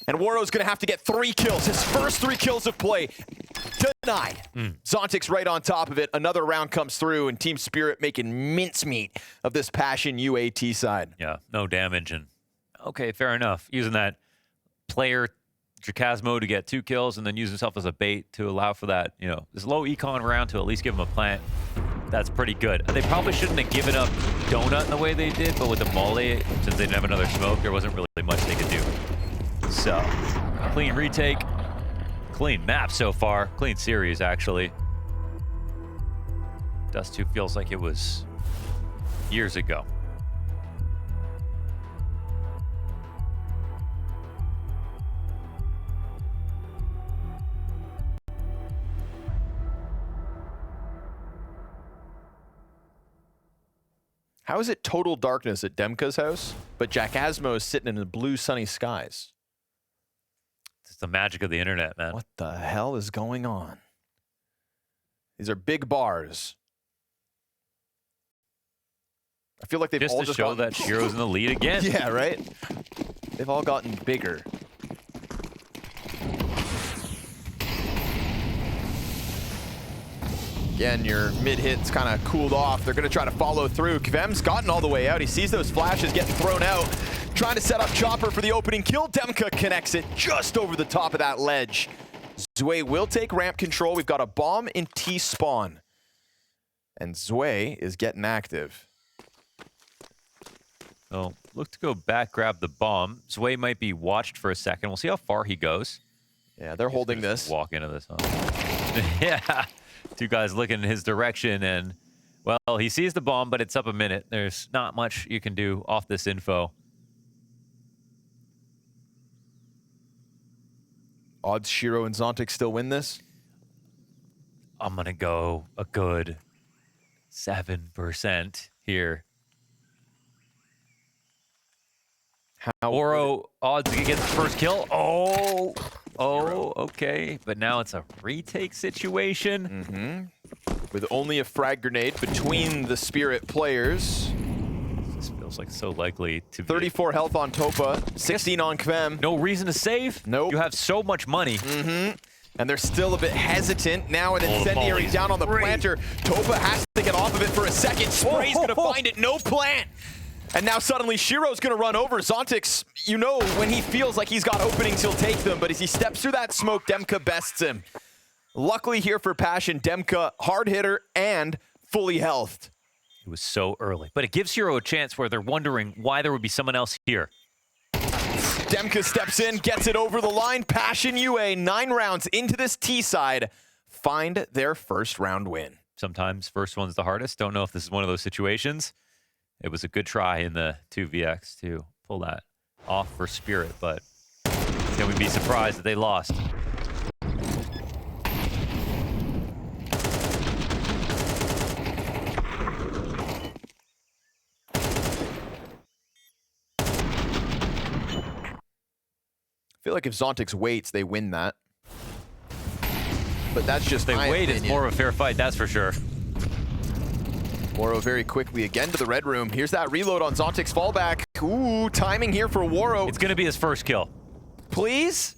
and Woro's gonna have to get 3 kills. His first 3 kills of play denied. Zontic's right on top of it. Another round comes through, and Team Spirit making mincemeat of this Passion UAT side. Yeah, no damage, and okay, fair enough. Using that player Jackasmo to get 2 kills and then use himself as a bait to allow for that, you know, this low econ round to at least give him a plant. That's pretty good. They probably shouldn't have given up Donut in the way they did, but with the Molly, since they didn't have another smoke, there wasn't really much they could do. So, clean retake. Clean map so far. Clean series, actually. Dust 2 feels like it was years ago. How is it total darkness at Demka's house, but Jackasmo is sitting in the blue sunny skies? It's the magic of the internet, man. What the hell is going on? These are big bars. I feel like they've all just to show that Shiro's in the lead again. Yeah, right? They've all gotten bigger. Again, your mid-hit's kind of cooled off. They're going to try to follow through. Kvem's gotten all the way out. He sees those flashes getting thrown out. Trying to set up Chopper for the opening kill. Demka connects it just over the top of that ledge. Zway will take ramp control. We've got a bomb in T-spawn. And Zway is getting active. So, look to go back, grab the bomb. Zway might be watched for a second. We'll see how far he goes. Yeah, they're holding this. Walk into this, huh? Yeah. 2 guys looking in his direction, and, well, he sees the bomb, but it's up a minute. There's not much you can do off this info. Odds Shiro and Zontic still win this? I'm going to go a good 7% here. Woro odds to get the first kill. Oh, okay. But now it's a retake situation. With only a frag grenade between the Spirit players. This feels Feels like so likely to be. 34 health on Topa, 16 on Kvem. No reason to save? Nope. You have so much money. And they're still a bit hesitant. Now an incendiary volley's down on the great. planter. Topa has to get off of it for a second. Spray's gonna find it, no plant. And now suddenly Shiro's gonna run over. Zontix, you know, when he feels like he's got openings, he'll take them. But as he steps through that smoke, Demka bests him. Luckily here for Passion, Demka, hard hitter and fully healthed. It was so early. But it gives Shiro a chance where they're wondering why there would be someone else here. Demka steps in, gets it over the line. Passion UA, 9 rounds into this T side, find their first round win. Sometimes first one's the hardest. Don't know if this is one of those situations. It was a good try in the 2vx to pull that off for Spirit, but can we be surprised that they lost? I feel like if Zontix waits, they win that. But that's just They my wait, opinion. it's more of a fair fight, that's for sure. Waro very quickly again to the red room. Here's that reload on Zontix fallback. Ooh, timing here for Waro. It's going to be his first kill. Please?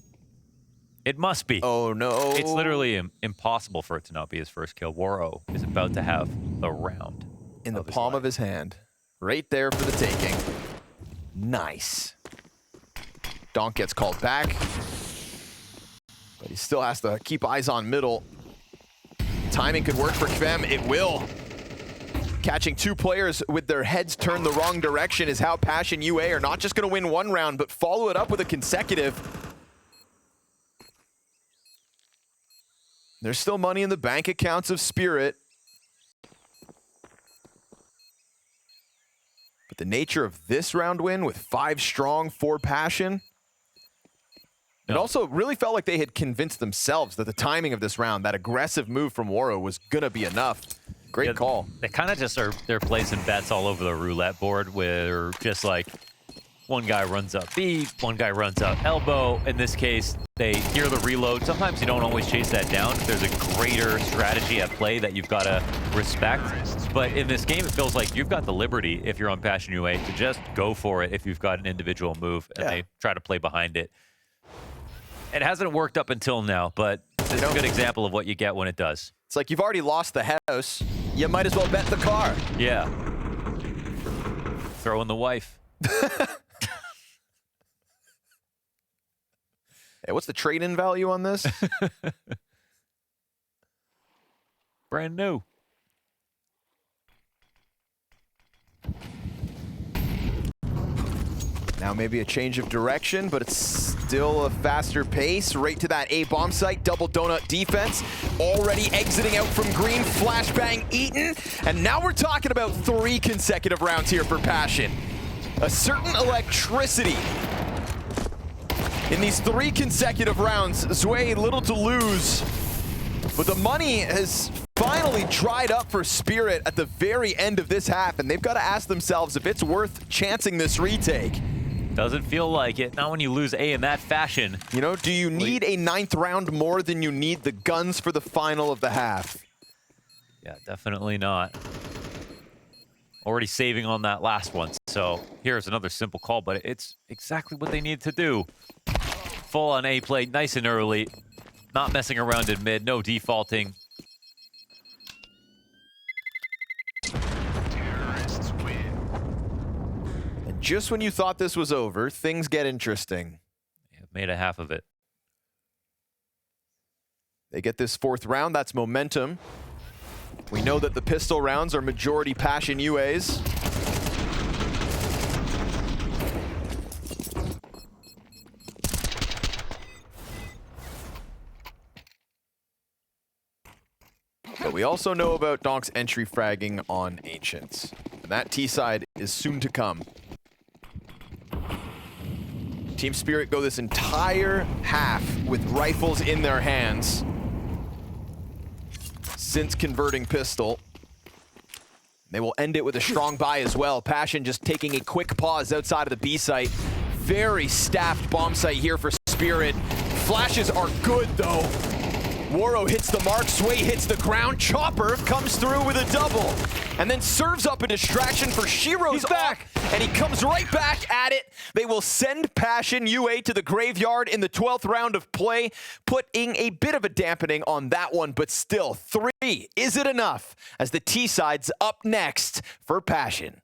It must be. Oh no. It's literally impossible for it to not be his first kill. Waro is about to have the round. In the palm of his hand. Right there for the taking. Nice. Donk gets called back. But he still has to keep eyes on middle. Timing could work for Kvem. It will. Catching 2 players with their heads turned the wrong direction is how Passion UA are not just going to win 1 round, but follow it up with a consecutive. There's still money in the bank accounts of Spirit. But the nature of this round win with 5 strong, 4 Passion, it also really felt like they had convinced themselves that the timing of this round, that aggressive move from Waro, was going to be enough. Great call. They kind of just they're placing bets all over the roulette board where just like one guy runs up B, one guy runs up elbow. In this case, they hear the reload. Sometimes you don't always chase that down. There's a greater strategy at play that you've got to respect. But in this game, it feels like you've got the liberty, if you're on Passion UA, to just go for it if you've got an individual move and they try to play behind it. It hasn't worked up until now, but it's a good example of what you get when it does. It's like you've already lost the house. You might as well bet the car. Yeah. Throw in the wife. Hey, what's the trade-in value on this? Brand new. Now maybe a change of direction, but it's still a faster pace. Right to that A bomb site, double donut defense. Already exiting out from green, flashbang eaten. And now we're talking about 3 consecutive rounds here for Passion. A certain electricity. In these 3 consecutive rounds, Zway little to lose. But the money has finally dried up for Spirit at the very end of this half, and they've got to ask themselves if it's worth chancing this retake. Doesn't feel like it. Not when you lose A in that fashion. You know, do you need a 9th round more than you need the guns for the final of the half? Yeah, definitely not. Already saving on that last one. So here's another simple call, but it's exactly what they need to do. Full on A play, nice and early. Not messing around in mid, no defaulting. And just when you thought this was over, things get interesting. Yeah, made a half of it. They get this 4th round, that's momentum. We know that the pistol rounds are majority Passion UAs. But we also know about Donk's entry fragging on Ancients. And that T-side is soon to come. Team Spirit go this entire half with rifles in their hands since converting pistol. They will end it with a strong buy as well. Passion just taking a quick pause outside of the B site. Very staffed bomb site here for Spirit. Flashes are good though. Waro hits the mark, Zway hits the ground, Chopper comes through with a double, and then serves up a distraction for Shiro's back, and he comes right back at it. They will send Passion UA to the graveyard in the 12th round of play, putting a bit of a dampening on that one, but still, 3. Is it enough? As the T-side's up next for Passion.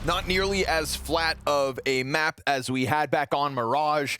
Not nearly as flat of a map as we had back on Mirage.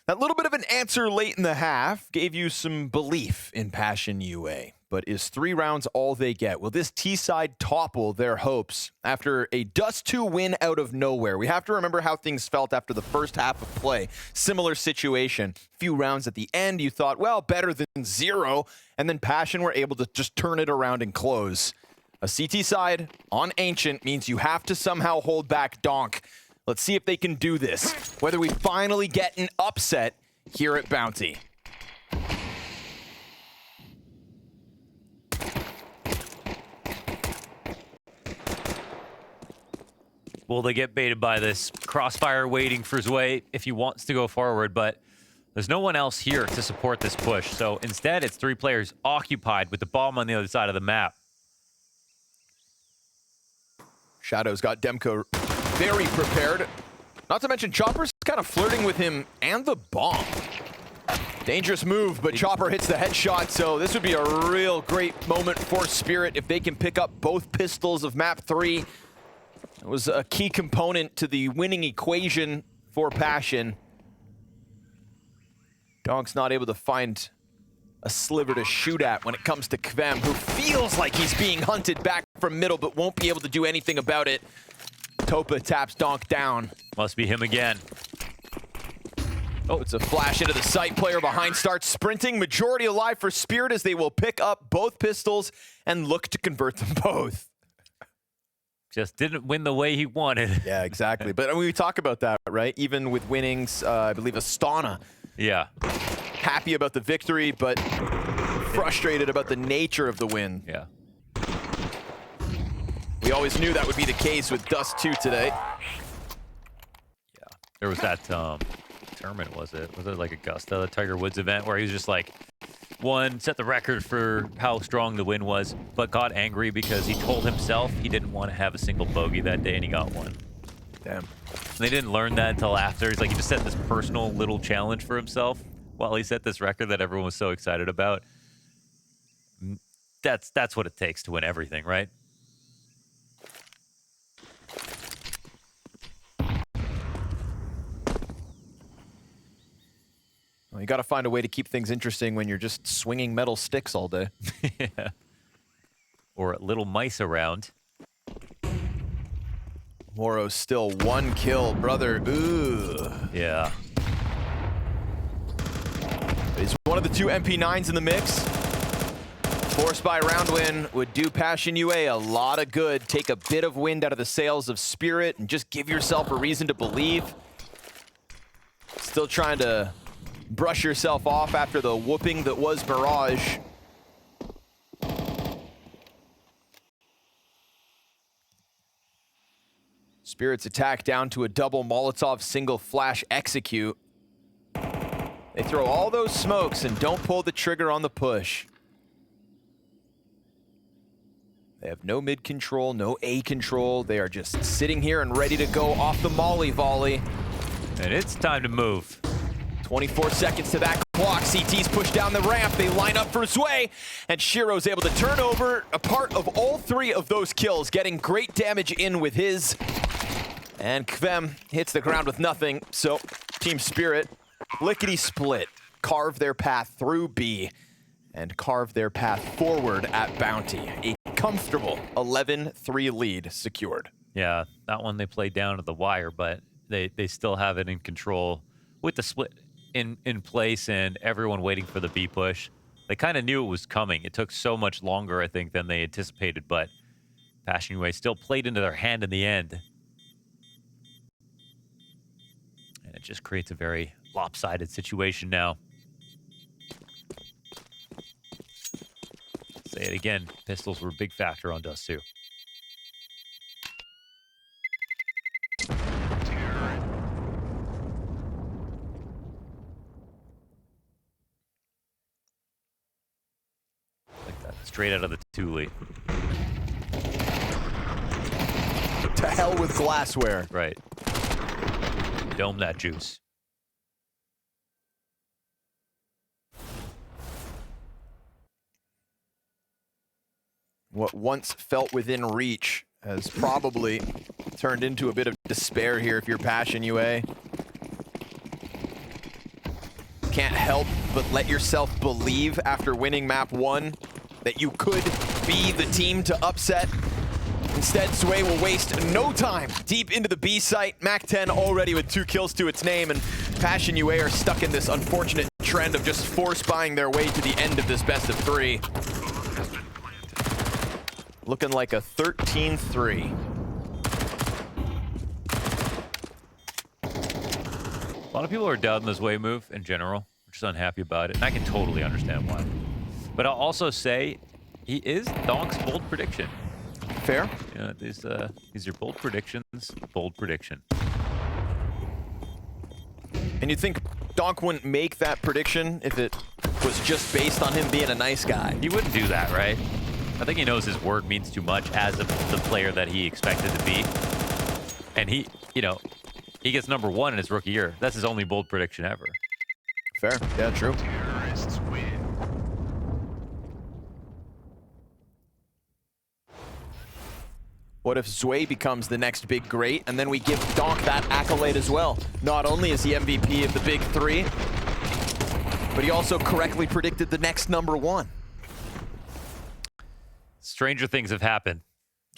That little bit of an answer late in the half gave you some belief in Passion UA. But is 3 rounds all they get? Will this T-side topple their hopes after a Dust 2 win out of nowhere? We have to remember how things felt after the first half of play. Similar situation. Few rounds at the end, you thought, well, better than 0. And then Passion were able to just turn it around and close. A CT side on Ancient means you have to somehow hold back Donk. Let's see if they can do this. Whether we finally get an upset here at Bounty. Will they get baited by this crossfire waiting for Zway if he wants to go forward, but there's no one else here to support this push. So instead, it's 3 players occupied with the bomb on the other side of the map. Shadow's got Demko very prepared. Not to mention Chopper's kind of flirting with him and the bomb. Dangerous move, but Chopper hits the headshot, so this would be a real great moment for Spirit if they can pick up both pistols of map 3. It was a key component to the winning equation for Passion. Donk's not able to find a sliver to shoot at when it comes to Kvem, who feels like he's being hunted back from middle, but won't be able to do anything about it. Topa taps Donk down. Must be him again. Oh, it's a flash into the site. Player behind starts sprinting. Majority alive for Spirit as they will pick up both pistols and look to convert them both. Just didn't win the way he wanted. Yeah, exactly. But we talk about that, right? Even with winnings, I believe Astana. Yeah. Happy about the victory, but frustrated about the nature of the win. Yeah. We always knew that would be the case with Dust 2 today. Yeah. There was that tournament, was it? Was it like Augusta, the Tiger Woods event, where he was just like, set the record for how strong the win was, but got angry because he told himself he didn't want to have a single bogey that day, and he got one. Damn. And they didn't learn that until after. He's like, he just set this personal little challenge for himself while he set this record that everyone was so excited about. That's what it takes to win everything, right? Well, you got to find a way to keep things interesting when you're just swinging metal sticks all day. Yeah. Or little mice around. Moro's still 1 kill, brother. Ooh. Yeah. He's one of the 2 MP9s in the mix. Force by round win would do Passion UA a lot of good. Take a bit of wind out of the sails of Spirit and just give yourself a reason to believe. Still trying to brush yourself off after the whooping that was Mirage. Spirit's attack down to a double Molotov single flash execute. They throw all those smokes and don't pull the trigger on the push. They have no mid control, no A control. They are just sitting here and ready to go off the molly volley. And it's time to move. 24 seconds to that clock. CT's pushed down the ramp. They line up for Zway, and Shiro's able to turn over a part of all 3 of those kills, getting great damage in with his. And Kvem hits the ground with nothing. So Team Spirit, lickety split, carve their path through B and carve their path forward at Bounty. A comfortable 11-3 lead secured. Yeah, that one they played down to the wire, but they still have it in control with the split in place and everyone waiting for the B push. They kind of knew it was coming. It took so much longer, I think, than they anticipated, but Passion UA still played into their hand in the end. And it just creates a very lopsided situation now. Say it again, pistols were a big factor on Dust 2. Like that, straight out of the Thule. To hell with glassware. Right. Dome that juice. What once felt within reach has probably turned into a bit of despair here if you're Passion UA. Can't help but let yourself believe after winning map 1 that you could be the team to upset. Instead, Zway will waste no time deep into the B site. Mac 10 already with 2 kills to its name, and Passion UA are stuck in this unfortunate trend of just force buying their way to the end of this best of 3. Looking like a 13-3. A lot of people are doubting this Zway move in general. We're just unhappy about it, and I can totally understand why. But I'll also say he is Donk's bold prediction. Fair. Yeah, these are bold predictions. Bold prediction. And you'd think Donk wouldn't make that prediction if it was just based on him being a nice guy. He wouldn't do that, right? I think he knows his word means too much as the player that he expected to be. And he gets #1 in his rookie year. That's his only bold prediction ever. Fair. Yeah, true. What if Zway becomes the next big great, and then we give Donk that accolade as well? Not only is he MVP of the big 3, but he also correctly predicted the next #1. Stranger things have happened.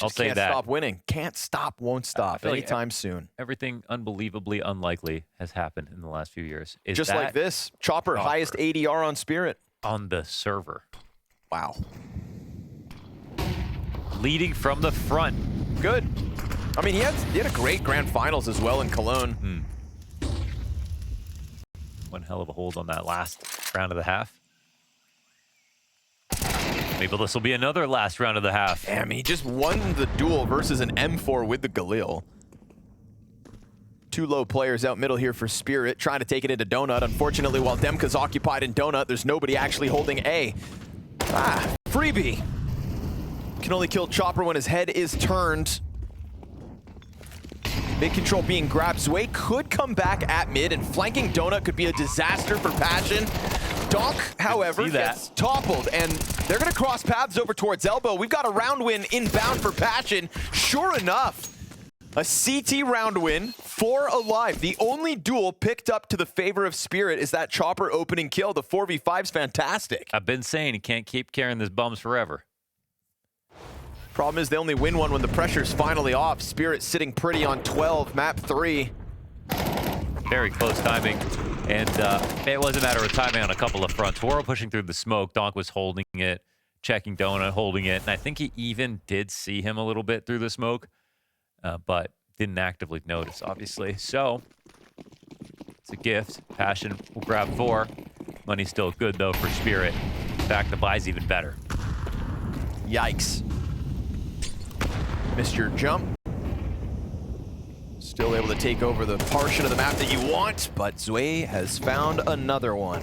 I'll say can't that. stop winning. Can't stop, won't stop feel like anytime soon. Everything unbelievably unlikely has happened in the last few years. Is Just like that this. Chopper, highest ADR on Spirit. on the server? Wow. Leading from the front. Good. I mean, he had a great grand finals as well in Cologne. One hell of a hold on that last round of the half. Maybe this will be another last round of the half. Damn, he just won the duel versus an M4 with the Galil. Two low players out middle here for Spirit, trying to take it into Donut. Unfortunately, while Demka's occupied in Donut, there's nobody actually holding A. Freebie. Can only kill Chopper when his head is turned. Mid control being grabbed. Zway could come back at mid, and flanking Donut could be a disaster for Passion. Donk, however, gets toppled, and they're going to cross paths over towards Elbow. We've got a round win inbound for Passion. Sure enough, a CT round win, 4 alive. The only duel picked up to the favor of Spirit is that Chopper opening kill. The 4v5's fantastic. I've been saying he can't keep carrying this bums forever. Problem is they only win one when the pressure's finally off. Spirit sitting pretty on 12, map 3. Very close timing. And it was a matter of timing on a couple of fronts. Woro pushing through the smoke. Donk was holding it, checking Donut, holding it. And I think he even did see him a little bit through the smoke, but didn't actively notice, obviously. So it's a gift. Passion will grab 4. Money's still good, though, for Spirit. In fact, the buy's even better. Yikes. Missed your jump. Still able to take over the portion of the map that you want, but Zway has found another one.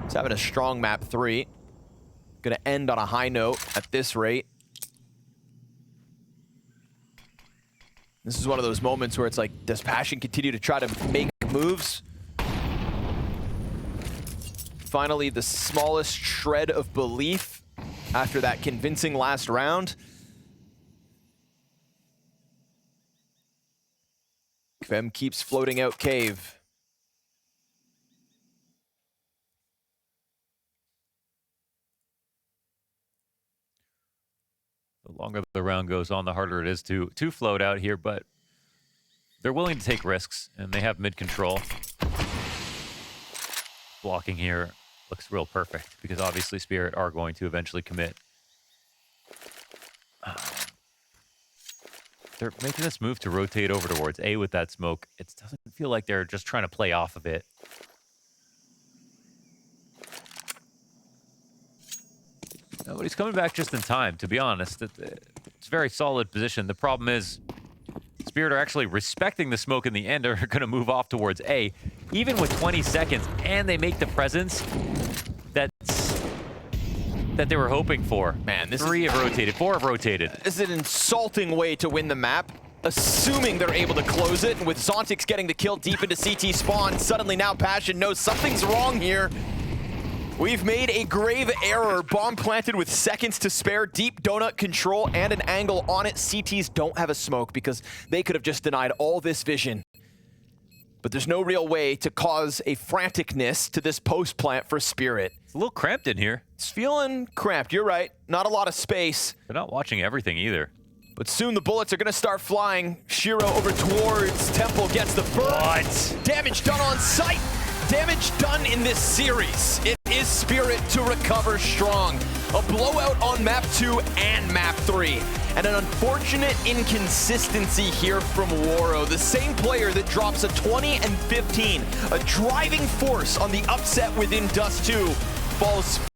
He's having a strong map 3. Gonna end on a high note at this rate. This is one of those moments where it's like, does Passion continue to try to make moves? Finally, the smallest shred of belief after that convincing last round. Fem keeps floating out cave. The longer the round goes on, the harder it is to float out here, but they're willing to take risks, and they have mid control. Blocking here looks real perfect, because obviously Spirit are going to eventually commit. They're making this move to rotate over towards A with that smoke. It doesn't feel like they're just trying to play off of it. No, but he's coming back just in time, to be honest. It's a very solid position. The problem is Spirit are actually respecting the smoke in the end, are going to move off towards A, even with 20 seconds, and they make the presence that they were hoping for. Man, this 3 have rotated, 4 have rotated. This is an insulting way to win the map, assuming they're able to close it. And with Zontix getting the kill deep into CT spawn, suddenly now Passion knows something's wrong here. We've made a grave error. Bomb planted with seconds to spare. Deep donut control and an angle on it. CTs don't have a smoke because they could have just denied all this vision. But there's no real way to cause a franticness to this post plant for Spirit. It's a little cramped in here. It's feeling cramped, you're right. Not a lot of space. They're not watching everything either. But soon the bullets are gonna start flying. Shiro over towards Temple gets the burn. What? Damage done on sight. Damage done in this series. It is Spirit to recover strong. A blowout on map 2 and map 3. And an unfortunate inconsistency here from Woro. The same player that drops a 20 and 15. A driving force on the upset within Dust 2 falls